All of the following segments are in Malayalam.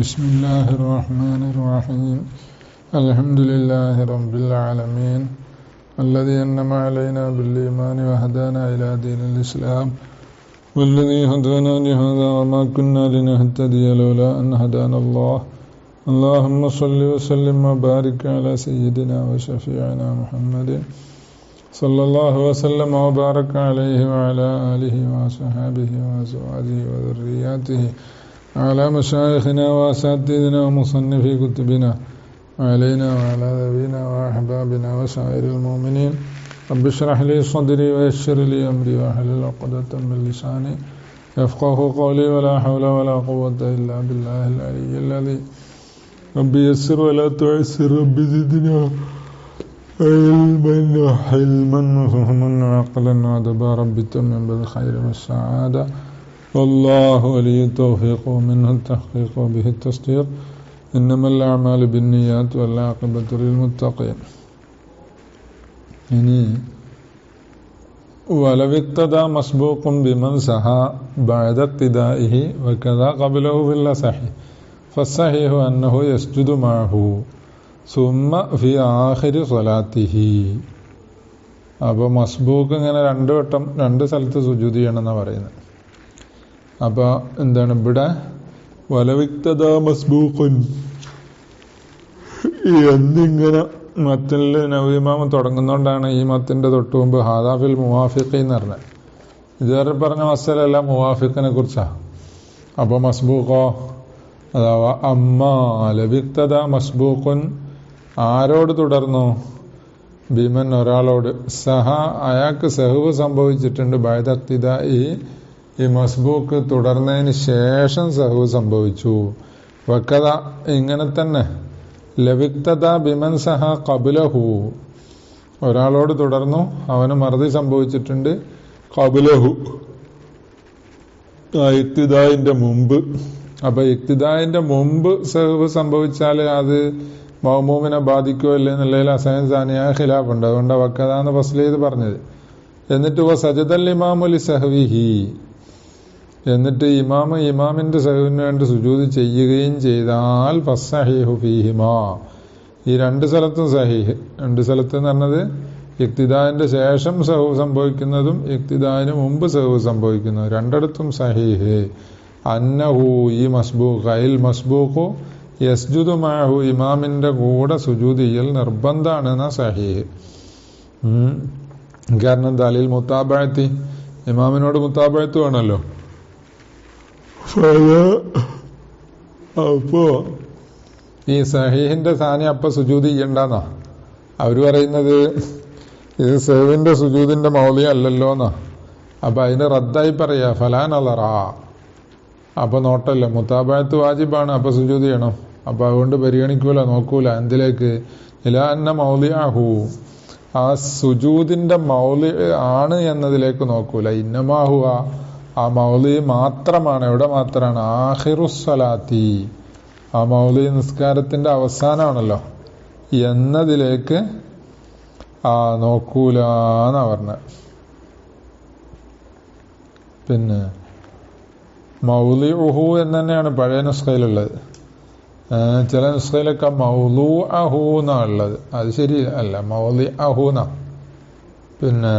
بسم الله الرحمن الرحيم الحمد لله رب العالمين الذي أنعم علينا بالإيمان وهدانا إلى دين الإسلام والذي هدانا لهذا وما كنا لنهتدي لولا أن هدانا الله اللهم صل وسلم وبارك على سيدنا وشفيعنا محمد صلى الله وسلم وبارك عليه وعلى آله وصحبه وأزواجه وذرياته على مشايخنا وأساتذتنا ومصنفي كتبنا وعلينا وعلى ذوينا وأحبابنا وسائر المؤمنين رب اشرح لي صدري ويسر لي أمري واحلل عقدة من لساني يفقه قولي ولا حول ولا قوة إلا بالله العلي العظيم رب يسر ولا تعسر رب زدنا علما وحلما وفهما وعقلا وأدبا رب تمم بالخير والسعادة والله ولي التوفيق ومنه التحقيق وبه التصديق إنما الأعمال بالنيات والعاقبة للمتقين. ولو اقتدى مسبوق بمن سها بعد اقتدائه وكذا قبله في الأصح فالصحيح أنه يسجد معه ثم في آخر صلاته. അപ്പോൾ മസ്ബൂക്ക് ഇങ്ങനെ രണ്ട് സ്ഥലത്ത് സുജൂദ് ചെയ്യണമെന്നാണ് പറയുന്നത്. അപ്പോൾ എന്താണ് ഇവിടെ വലവിക്തദ മസ്ബൂഖുൻ എന്നിങ്ങനെ മത്തിൽ നവീമാമ തുടങ്ങുന്നതുകൊണ്ടാണ് ഈ മത്തിൻ്റെ തൊട്ട് മുമ്പ് ഹാദാഫിൽ മുവാഫിഖി എന്ന് പറഞ്ഞത്. ഇതുവരെ പറഞ്ഞ മസലല്ല മുവാഫിഖിനെ കുറിച്ചാണ്. അപ്പോൾ മസ്ബൂഖോ അഥവാ അമ്മ ലവിക്തദ മസ്ബൂഖുൻ ആരോട് തുടർന്നു? ഭീമൻ ഒരാളോട് സഹ അയാൾക്ക് സഹവ് സംഭവിച്ചിട്ടുണ്ട്. ബൈദക്തിദ ഈ മസ്ബൂക്ക് തുടർന്നതിന് ശേഷം സഹവ് സംഭവിച്ചു. വക്കത ഇങ്ങനെ തന്നെ ലവിക്തദ ബിമൻ സഹ ഖബലഹു ഒരാളോട് തുടർന്നു, അവന് മറുതി സംഭവിച്ചിട്ടുണ്ട്. ഖബലഹു ഇക്തിദായിന്റെ മുമ്പ്. അപ്പൊ ഇക്തിദായിന്റെ മുമ്പ് സഹവ് സംഭവിച്ചാൽ അത് മൗമൂമിനെ ബാധിക്കോ ഇല്ലേ എന്നുള്ളതിൽ അസൈൻ സാനിയായ ഖിലാഫുണ്ട്. അതുകൊണ്ട് വക്കത എന്ന് ഫസ്ൽ ചെയ്ത് പറഞ്ഞത്. എന്നിട്ട് സജദൽ ഇമാമുലി സഹവിഹി എന്നിട്ട് ഇമാമിന്റെ സഹവിന് വേണ്ടി സുജൂദ് ചെയ്യുകയും ചെയ്താൽ ഫസ്സഹീഹു ഫീഹിമാ ഈ രണ്ട് സ്ഥലത്തും സഹീഹ്. രണ്ട് സ്ഥലത്ത് എന്ന് പറഞ്ഞത് ഇക്തിദാന്റെ ശേഷം സഹവ് സംഭവിക്കുന്നതും ഇക്തിദാന് മുമ്പ് സഹവ് സംഭവിക്കുന്നതും രണ്ടിടത്തും സഹീഹ്. അന്നഹു ഈ മസ്ബൂഖ് അയിൽ മസ്ബൂഖു യസ്ജുദു മഅഹു ഇമാമിന്റെ കൂടെ സുജൂദ് ചെയ്യൽ നിർബന്ധമാണ് എന്നാ സഹീഹ്. കാരണം ദലീൽ മുത്താബഅത്തി ഇമാമിനോട് മുത്താബഅത്ത് വേണമല്ലോ. അപ്പോ ഈ സഹീഹിന്റെ സ്ഥാനം അപ്പൊ സുജൂദ് ചെയ്യണ്ടെന്നാ അവര് പറയുന്നത്. ഇത് സഹവിന്റെ സുജൂദിന്റെ മൗലിയ അല്ലല്ലോ എന്നാ. അപ്പൊ അതിന് റദ്ദായി പറയാ ഫലാനളറ. അപ്പൊ നോട്ടല്ല, മുത്താബഅത്ത് വാജിബാണ്, അപ്പൊ സുജൂദ് ചെയ്യണം. അപ്പൊ അതുകൊണ്ട് പരിഗണിക്കൂല, നോക്കൂല എന്തിലേക്ക് ഇലാ അന്ന മൗലിഅഹു ആ സുജൂദിന്റെ മൗലി ആണ് എന്നതിലേക്ക് നോക്കൂല. ഇന്നമാഹുവ ആ മൗലി മാത്രമാണ്. എവിടെ മാത്രമാണ്? ആഖിറുസ്സലാത്തി ആ മൗലി നിസ്കാരത്തിന്റെ അവസാനമാണല്ലോ എന്നതിലേക്ക് നോക്കൂല എന്നാ പറഞ്ഞത്. പിന്നെ മൗലി ഉഹു എന്ന് തന്നെയാണ് പഴയ നുസ്ഖയിലുള്ളത്. ചില നുസ്ഖയിലൊക്കെ മൗലു അഹു എന്നാ ഉള്ളത്. അത് ശരി അല്ല, മൗലി അഹൂന. പിന്നെ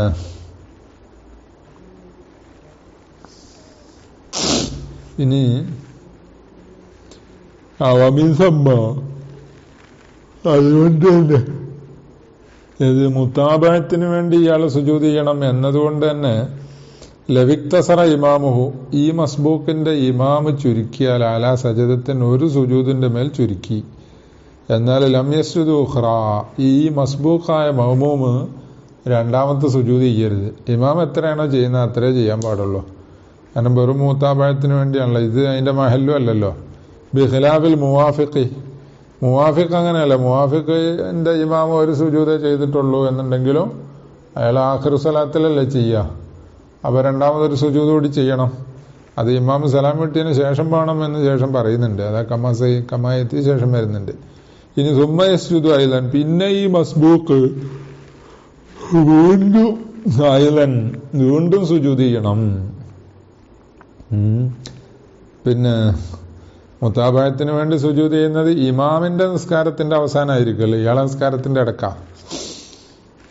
ഇനി അവമിസമ്മ അതുകൊണ്ട് തന്നെ ഇത് മുത്താബഅത്തിന് വേണ്ടി ഇയാളെ സുജൂദ് ചെയ്യണം എന്നതുകൊണ്ട് തന്നെ ലവിക്തസറ ഇമാമുഹു ഈ മസ്ബൂക്കിന്റെ ഇമാമ് ചുരുക്കിയാൽ അലാ സജദത്തിന് ഒരു സുജൂദിന്റെ മേൽ ചുരുക്കി. എന്നാൽ ലം യസ്ജുദു ഉഖ്റ ഈ മസ്ബൂഖായ മഅ്മൂമ് രണ്ടാമത്തെ സുജൂദ് ചെയ്യരുത്. ഇമാം എത്രയാണോ ചെയ്യുന്നത് അത്രേ ചെയ്യാൻ പാടുള്ളൂ. കാരണം വെറും മുത്താബഅത്തിന് വേണ്ടിയാണല്ലോ. ഇത് അതിന്റെ മഹല്ലും അല്ലല്ലോ. ബിഖിലാഫിൽ മുവാഫിഖി അങ്ങനെയല്ല. മുവാഫിഖിന്റെ ഇമാമ് ഒരു സുജൂദേ ചെയ്തിട്ടുള്ളൂ എന്നുണ്ടെങ്കിലും അയാൾ ആഖിറു സ്വലാത്തിലല്ലേ ചെയ്യുക. അപ്പൊ രണ്ടാമതൊരു സുജൂദ് കൂടി ചെയ്യണം. അത് ഇമാം സലാം വീട്ടിയതിന് ശേഷം വേണം എന്ന് ശേഷം പറയുന്നുണ്ട്. അതാ കമായത്തിന് ശേഷം വരുന്നുണ്ട്. ഇനി സുമ്മ യസ്ജുദു അയ്ലൻ പിന്നെ ഈ മസ്ബൂക്ക് വീണ്ടും സുജൂദ് ചെയ്യണം. പിന്നെ മുതാബഅത്തിന് വേണ്ടി സുജൂദ് ചെയ്യുന്നത് ഇമാമിന്റെ നിസ്കാരത്തിന്റെ അവസാനമായിരിക്കുമല്ലോ, ഇയാളെ നിസ്കാരത്തിന്റെ ഇടക്കാ.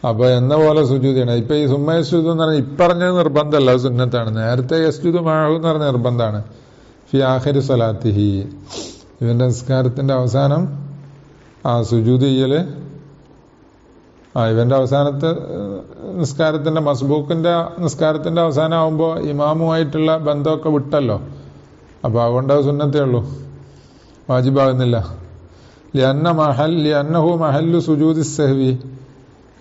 അപ്പൊ എന്ന പോലെ സുജൂദ് ചെയ്യണം. ഇപ്പൊ ഈ സുമ്മ യസ്ജുദ് എന്ന് പറഞ്ഞാൽ ഇപ്പറഞ്ഞത് നിർബന്ധമല്ല, അത് സുന്നത്താണ്. നേരത്തെ യസ്ജുദ് മഅഹു എന്ന് പറഞ്ഞ നിർബന്ധമാണ്. ഫി ആഖിരി സ്വലാത്തിഹി, ഇവന്റെ നിസ്കാരത്തിന്റെ അവസാനം സുജൂദ് ചെയ്യല്. ഇവന്റെ അവസാനത്തെ നിസ്കാരത്തിന്റെ മസ്ബൂക്കിന്റെ നിസ്കാരത്തിന്റെ അവസാനം ആവുമ്പോ ഇമാമുമായിട്ടുള്ള ബന്ധമൊക്കെ വിട്ടല്ലോ. അപ്പൊ അതുകൊണ്ട് അത് സുന്നത്തേ ഉള്ളൂ, വാജിബാകുന്നില്ല. ലിഅന്നഹു മഹല്ലു സുജൂദി സഹ്വി,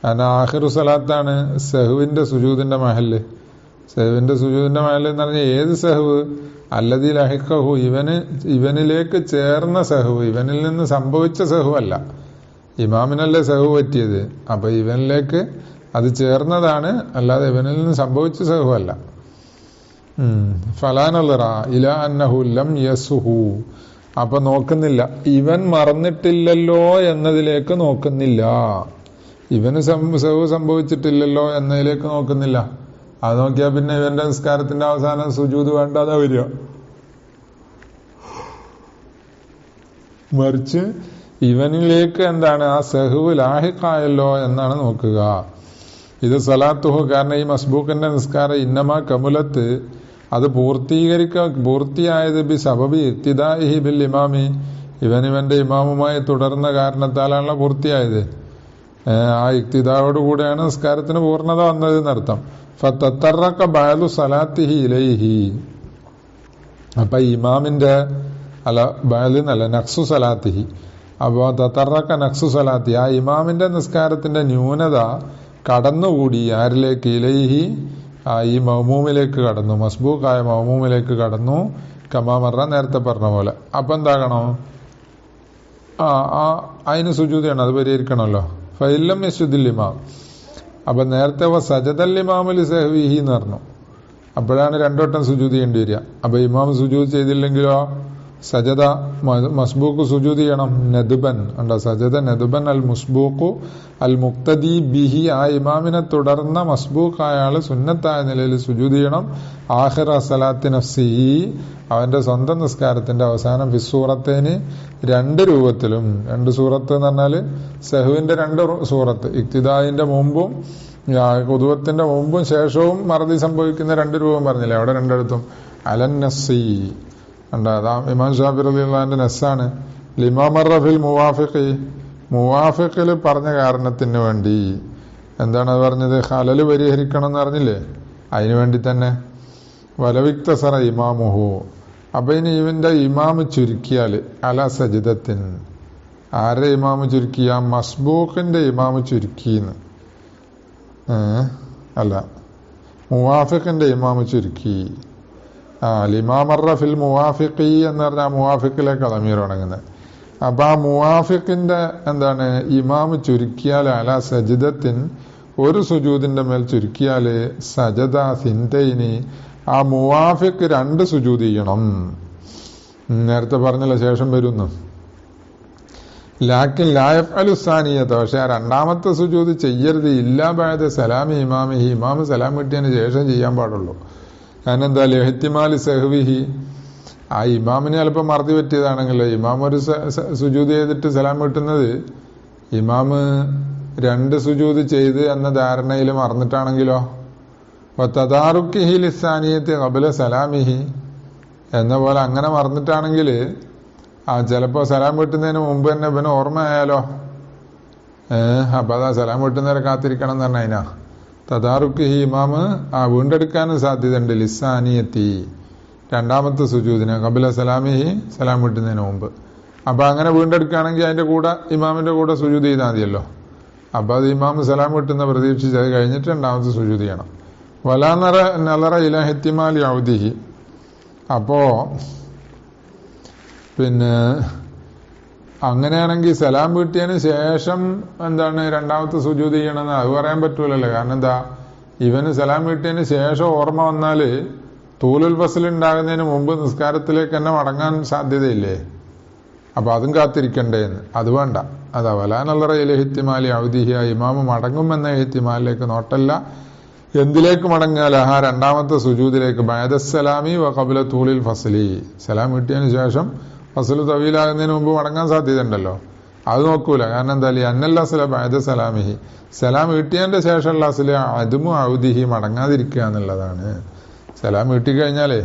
കാരണം ആഖിറു സലാത്താണ് സഹുവിന്റെ സുജൂദിന്റെ മഹല്ല്. സഹുവിന്റെ സുജൂദിന്റെ മഹല്ല് എന്ന് പറഞ്ഞാൽ ഏത് സഹവ്? അല്ലദീ ലഹിഖഹു, ഇവനിലേക്ക് ചേർന്ന സഹവ്, ഇവനിൽ നിന്ന് സംഭവിച്ച സഹു അല്ല. ഇമാമിനല്ലേ സഹു പറ്റിയത്, അപ്പൊ ഇവനിലേക്ക് അത് ചേർന്നതാണ്, അല്ലാതെ ഇവനിൽ നിന്ന് സംഭവിച്ച സഹു അല്ല. ഫലാനറ ഇലാ അന്നഹു ലം യസ്ഹു, അപ്പൊ നോക്കുന്നില്ല, ഇവൻ മറന്നിട്ടില്ലല്ലോ എന്നതിലേക്ക് നോക്കുന്നില്ല, ഇവന് സഹു സംഭവിച്ചിട്ടില്ലല്ലോ എന്നതിലേക്ക് നോക്കുന്നില്ല. അത് നോക്കിയാൽ പിന്നെ ഇവന്റെ നിസ്കാരത്തിന്റെ അവസാനം സുജൂദ് വേണ്ടാതെ വരിക. മറിച്ച് ഇവനിലേക്ക് എന്താണ് ആ സഹുവ് ലാഹിഖായല്ലോ എന്നാണ് നോക്കുക. ഇത് സലാത്തുഹു, കാരണം ഈ മസ്ബൂക്കിന്റെ നിസ്കാരം ഇന്നമാ കമുലത്ത്, അത് പൂർത്തിയായത് ബി സബബി ഇഖ്തിദാഇഹി ബിൽ ഇമാമി, ഇവന്റെ ഇമാമുമായി തുടർന്ന കാരണത്താലാണല്ലോ പൂർത്തിയായത്. ആ ഇഖ്തിദായോടുകൂടെയാണ് നിസ്കാരത്തിന് പൂർണ്ണത വന്നത് എന്നർത്ഥം. ഫതത്തറക ബഅദു സലാത്തിഹി ഇലൈഹി, അപ്പൊ ഇമാമിന്റെ ബഅദെന്നല്ല നഖ്സു സലാത്തിഹി, അപ്പൊ തത്തറക നഖ്സു സലാത്തി, ആ ഇമാമിന്റെ നിസ്കാരത്തിന്റെ ന്യൂനത കടന്നുകൂടി ആരിലേക്ക്? ഇലൈഹി, ഈ മൗമൂമിലേക്ക് കടന്നു, മസ്ബൂക്കായ മൗമൂമിലേക്ക് കടന്നു. കമാമറ, നേരത്തെ പറഞ്ഞ പോലെ. അപ്പൊ എന്താകണോ? അതിന് സുജൂദ് ചെയ്യണം, അത് പരിഹരിക്കണമല്ലോ. ഫഇല്ലം യസ്ജുദിൽ ഇമാം, അപ്പൊ നേരത്തെ സജദൽ ഇമാമു ലിസഹ്വിഹി എന്ന് പറഞ്ഞു, അപ്പോഴാണ് രണ്ടോട്ടം സുജൂദ് ചെയ്യേണ്ടി വരിക. അപ്പൊ ഇമാം സുജൂദ് ചെയ്തില്ലെങ്കിലോ സജദ, മസ്ബൂക്ക് സുജൂദ് ചെയ്യണം. നദ്ബൻ ഉണ്ടോ? സജദ നദ്ബൻ അൽ മുസ്ബൂഖു അൽ മുഖ്തദി ബിഹി, ആ ഇമാമിനെ തുടർന്ന മസ്ബൂഖ് ആയാള് സുന്നത്തായ നിലയിൽ സുജൂദ് ചെയ്യണം. ആഖിറ സലാത്തി നഫ്സിഹി, അവന്റെ സ്വന്തം നിസ്കാരത്തിന്റെ അവസാനം. ഫിസ്സൂറത്തേന്, രണ്ട് രൂപത്തിലും. രണ്ട് സൂറത്ത് എന്ന് പറഞ്ഞാല് സഹുവിന്റെ രണ്ട് സൂറത്ത്, ഇഖ്തിദായിന്റെ മുമ്പും ഖുദുവത്തിന്റെ മുമ്പും ശേഷവും മറദി സംഭവിക്കുന്ന രണ്ട് രൂപം പറഞ്ഞില്ലേ അവിടെ രണ്ടിടത്തും. അലൻ നസ്സി ഉണ്ട്, അതാ ഇമാം ഷാഫി റളിയല്ലാഹുവിന്റെ നസ്സാണ്. ലിമാമറ ഫിൽ മുവാഫിഖി, മുവാഫിഖിൽ പറഞ്ഞ കാരണത്തിന് വേണ്ടി. എന്താണ് അത് പറഞ്ഞത്? ഖലല് പരിഹരിക്കണം എന്ന് പറഞ്ഞില്ലേ, അതിനു വേണ്ടി തന്നെ. വലവിക്തസറ ഇമാമുഹു, അപ്പൊ ഇനി ഇവന്റെ ഇമാമ് ചുരുക്കിയാല് അല സജിദത്തിൻ, ആരുടെ ഇമാമ് ചുരുക്കിയ? മസ്ബൂഖിന്റെ ഇമാമ് ചുരുക്കിന്ന്, അല്ല മുവാഫിഖിന്റെ ഇമാമ് ചുരുക്കി. ലിമാമറ ഫിൽ മുവാഫിഖി എന്ന് പറഞ്ഞാൽ മുവാഫിഖിലേക്ക് അമീർ അടങ്ങുന്നത്. അപ്പൊ ആ മുവാഫിഖിന്റെ എന്താണ് ഇമാമ് ചുരുക്കിയാൽ അല സജിദത്തിൻ, ഒരു സുജൂദിന്റെ മേൽ ചുരുക്കിയാല് സജദ സിന്തൈനി, ആ മുവാഫിഖ് രണ്ട് സുജൂദ് ചെയ്യണം. നേരത്തെ പറഞ്ഞല്ലോ ശേഷം വരുന്നു. ലാക്കിൻ ലായഫ്അലു സാനിയത, പക്ഷെ ആ രണ്ടാമത്തെ സുജൂദ് ചെയ്യരുത്. ഇല്ലാ ബഅദ സലാമി ഇമാമിഹി, ഇമാമ് സലാം കിട്ടിയതിന് ശേഷം ചെയ്യാൻ പാടുള്ളൂ. കാരണം എന്താ? ലിഹ്തിമാലി സഹ്വിഹി, ആ ഇമാമിന് ചിലപ്പോൾ മറതി പറ്റിയതാണെങ്കിലോ, ഇമാം ഒരു സുജൂദ് ചെയ്തിട്ട് സലാം കിട്ടുന്നത് ഇമാമ് രണ്ട് സുജൂദ് ചെയ്ത് എന്ന ധാരണയിൽ മറന്നിട്ടാണെങ്കിലോ, തദാറുക്കിഹി ലിസാനിയത്തി ഖബല സലാമിഹി എന്ന പോലെ അങ്ങനെ മറന്നിട്ടാണെങ്കിൽ ചിലപ്പോ സലാം കിട്ടുന്നതിന് മുമ്പ് തന്നെ ഇവന് ഓർമ്മയായാലോ, അപ്പൊ അതാ സലാം കിട്ടുന്നവരെ കാത്തിരിക്കണം എന്ന് പറഞ്ഞ അതിനാ. തദാറുക്കിഹി, ഇമാമ് വീണ്ടെടുക്കാനും സാധ്യതയുണ്ട്. ലിസാനിയത്തി, രണ്ടാമത്തെ സുജൂദിന് ഖബല സലാമിഹി, സലാം കിട്ടുന്നതിന് മുമ്പ്. അപ്പൊ അങ്ങനെ വീണ്ടെടുക്കുകയാണെങ്കിൽ അതിന്റെ കൂടെ ഇമാമിന്റെ കൂടെ സുജൂദ് ചെയ്താൽ മതിയല്ലോ. അപ്പൊ അത് ഇമാമ് സലാം കിട്ടുന്ന പ്രതീക്ഷിച്ച് അത് കഴിഞ്ഞിട്ട് രണ്ടാമത്തെ സുജൂദ് ചെയ്യണം. വലാ നറ ഇല ഇഹ്തിമാലി ഔദിഹി, അപ്പോ പിന്നെ അങ്ങനെയാണെങ്കിൽ സലാം വീട്ടിയതിന് ശേഷം എന്താണ് രണ്ടാമത്തെ സുജൂദ് ചെയ്യണമെന്ന് അത് പറയാൻ പറ്റൂലല്ലോ. കാരണം എന്താ? ഇവന് സലാം വീട്ടിയതിന് ശേഷം ഓർമ്മ വന്നാല് തൂലുൽ ഫസ്ൽ ഉണ്ടാകുന്നതിന് മുമ്പ് നിസ്കാരത്തിലേക്ക് തന്നെ മടങ്ങാൻ സാധ്യതയില്ലേ? അപ്പൊ അതും കാത്തിരിക്കണ്ടേന്ന്. അത് വേണ്ട. അതാ വലാനല്ലറ ഇലഹിത്തിമാലി ഔദിഹിയ, ഇമാമ് മടങ്ങുമെന്ന ഇഹ്തിമാലിലേക്ക് നോട്ടല്ല. എന്തിലേക്ക് മടങ്ങിയാൽ? രണ്ടാമത്തെ സുജൂദിലേക്ക്. ബഅദസ്സലാമി വ ഖബ്ല തൂലിൽ ഫസ്ലി, സലാം കിട്ടിയതിന് ശേഷം ഫസ്ല് തവീലാകുന്നതിന് മുമ്പ് മടങ്ങാൻ സാധ്യത ഉണ്ടല്ലോ, അത് നോക്കൂല. കാരണം എന്താ, അന്നല്ല അസ്ല ബഅദ സലാമിഹി, സലാം വീട്ടിയതിന്റെ ശേഷമുള്ള അസ്ല് അദ്മു ഔദിഹി, മടങ്ങാതിരിക്കുക എന്നുള്ളതാണ്. സലാം വീട്ടിക്കഴിഞ്ഞാലേ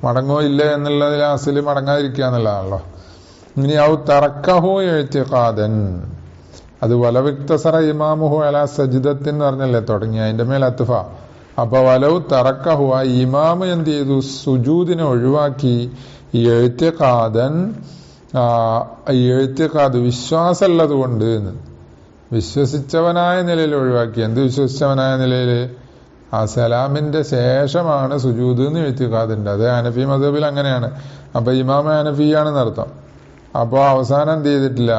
മടങ്ങോ ഇല്ല എന്നുള്ളതിൽ അസ്ല് മടങ്ങാതിരിക്കുക എന്നുള്ളതാണല്ലോ. ഇനി ഔ തറക്കഹു ഇഅ്തിഖാദൻ, അത് വലവിക്തസറ ഇമാമുഹു അലാ സജ്ദത്തിൻ എന്ന് പറഞ്ഞല്ലേ തുടങ്ങി, അതിന്റെ മേൽ അത്ഫ. അപ്പൊ വലൗ തറക്കഹു, ആ ഇമാമ് എന്ത് ചെയ്തു, സുജൂദിനെ ഒഴിവാക്കി, ഇഅ്തിഖാദൻ, ഇഅ്തിഖാദ് വിശ്വാസമുള്ളത് കൊണ്ട്, വിശ്വസിച്ചവനായ നിലയിൽ ഒഴിവാക്കി. എന്ത് വിശ്വസിച്ചവനായ നിലയിൽ? ആ സലാമിന്റെ ശേഷമാണ് സുജൂദ് എന്ന് ഇഅ്തിഖാദുണ്ട്. അത് ഹനഫി മദ്ഹബിൽ അങ്ങനെയാണ്. അപ്പൊ ഇമാം ഹനഫിയാണെന്ന് അർത്ഥം. അപ്പോൾ അവസാനം എന്ത് ചെയ്തിട്ടില്ല,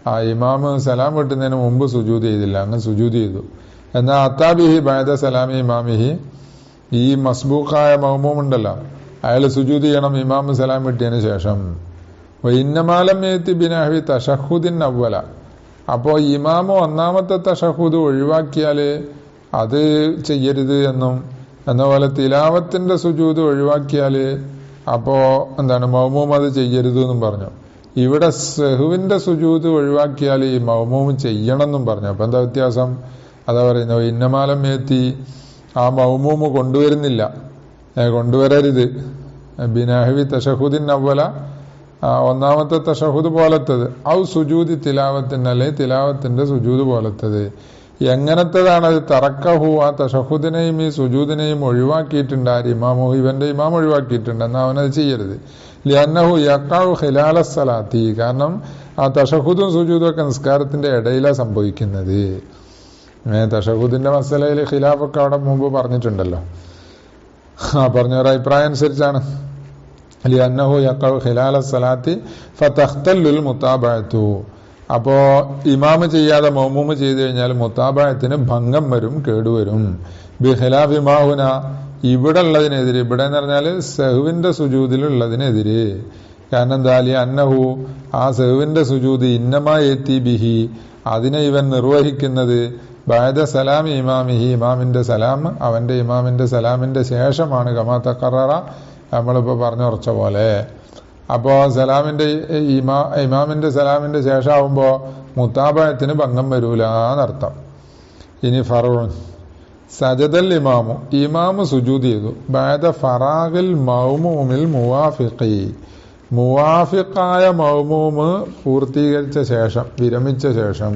ആ ഇമാമ് സലാം വിട്ടുന്നതിന് മുമ്പ് സുജൂദ് ചെയ്തില്ല, അങ്ങ് സുജൂദ് ചെയ്തു. എന്നാൽ അത്താബിഹി ബഅദ സലാമി ഇമാമിഹി, ഈ മസ്ബൂഖായ മഅ്മൂം ഉണ്ടല്ലോ, അയാൾ സുജൂദ് ചെയ്യണം ഇമാമ് സലാം വിട്ടിയതിന് ശേഷം. ഇന്നമാലം യഅ്തി ബിനഹ്വി തശഹുദിൻ അവ്വല, അപ്പോൾ ഇമാമ് ഒന്നാമത്തെ തശഹുദ് ഒഴിവാക്കിയാല് അത് ചെയ്യരുത് എന്നും, എന്നപോലെ തിലാവത്തിന്റെ സുജൂദ് ഒഴിവാക്കിയാല് അപ്പോ എന്താണ് മഅ്മൂം അത് ചെയ്യരുത് എന്നും പറഞ്ഞു. ഇവിടെ സഹുവിന്റെ സുജൂദ് ഒഴിവാക്കിയാൽ ഈ മഅ്മൂം ചെയ്യണം എന്നും പറഞ്ഞു. അപ്പൊ എന്താ വ്യത്യാസം? അതാ പറയുന്നത്, ഇന്നമാലം യഅ്തി, ആ മഅ്മൂം കൊണ്ടുവരുന്നില്ല, കൊണ്ടുവരരുത്. ബിനഹ്വി തശഹുദിൻ അവ്വല, ഒന്നാമത്തെ തശഹുദ് പോലത്തത്. ഔ സുജൂദി തിലാവത്തിന്, അല്ലെ തിലാവത്തിന്റെ സുജൂദ് പോലത്തത്. എങ്ങനത്തതാണത്? തറക്കഹു, ആ തശഹുദിനെയും ഈ സുജൂദിനെയും ഒഴിവാക്കിയിട്ടുണ്ട്. ആര്? ഇമാമു, ഇവന്റെ ഇമാം ഒഴിവാക്കിയിട്ടുണ്ട്. എന്നാൽ അവനത് ചെയ്യരുത്. ലിഅന്നഹു യഖഉ ഖിലാല സ്വലാത്തി, കാരണം ആ തശഹുദും സുജൂദും ഒക്കെ നിസ്കാരത്തിന്റെ ഇടയിലാണ് സംഭവിക്കുന്നത്. തശഹുദിന്റെ മസലയിൽ ഖിലാഫൊക്കെ അവിടെ മുമ്പ് പറഞ്ഞിട്ടുണ്ടല്ലോ. പറഞ്ഞൊരു അഭിപ്രായം അനുസരിച്ചാണ്. ലിഅന്നഹു യഖഉ ഖിലാല സ്വലാത്തി ഫതഖ്തല്ലുൽ മുതാബഅതു, അപ്പോ ഇമാമ് ചെയ്യാതെ മഅ്മൂമ് ചെയ്തു കഴിഞ്ഞാൽ മുതാബഅത്തിന് ഭംഗം വരും, കേടുവരും. ബിഖിലാഫി മാഹുന, ഇവിടെ ഉള്ളതിനെതിരെ, ഇവിടെ എന്ന് പറഞ്ഞാല് സഹുവിന്റെ സുജൂദിലുള്ളതിനെതിരെ. കാരണം എന്താ? ലിഅന്നഹു, ആ സഹുവിന്റെ സുജൂദ് ഇന്നമാ യഅ്തി ബിഹി, അതിനെ ഇവൻ നിർവഹിക്കുന്നത് ബഅദ സലാമി ഇമാമിഹി, ഇമാമിന്റെ സലാം, അവന്റെ ഇമാമിന്റെ സലാമിന്റെ ശേഷമാണ്. കമാ തഖററ, നമ്മളിപ്പോ പറഞ്ഞുറച്ച പോലെ. അപ്പോ സലാമിന്റെ ഇമാമിന്റെ സലാമിന്റെ ശേഷമാകുമ്പോ മുതാബഅത്തിന് ഭംഗം വരൂല എന്നർത്ഥം. ഇനി ഫർഉൻ, സജദൽ ഇമാമു, ഇമാമ് സുജൂദ് ചെയ്തു. ബഅദ ഫറാഗിൽ മഅ്മൂമിൽ മുവാഫിഖി, മുവാഫിഖായ മഅ്മൂമ് പൂർത്തീകരിച്ച ശേഷം, വിരമിച്ച ശേഷം.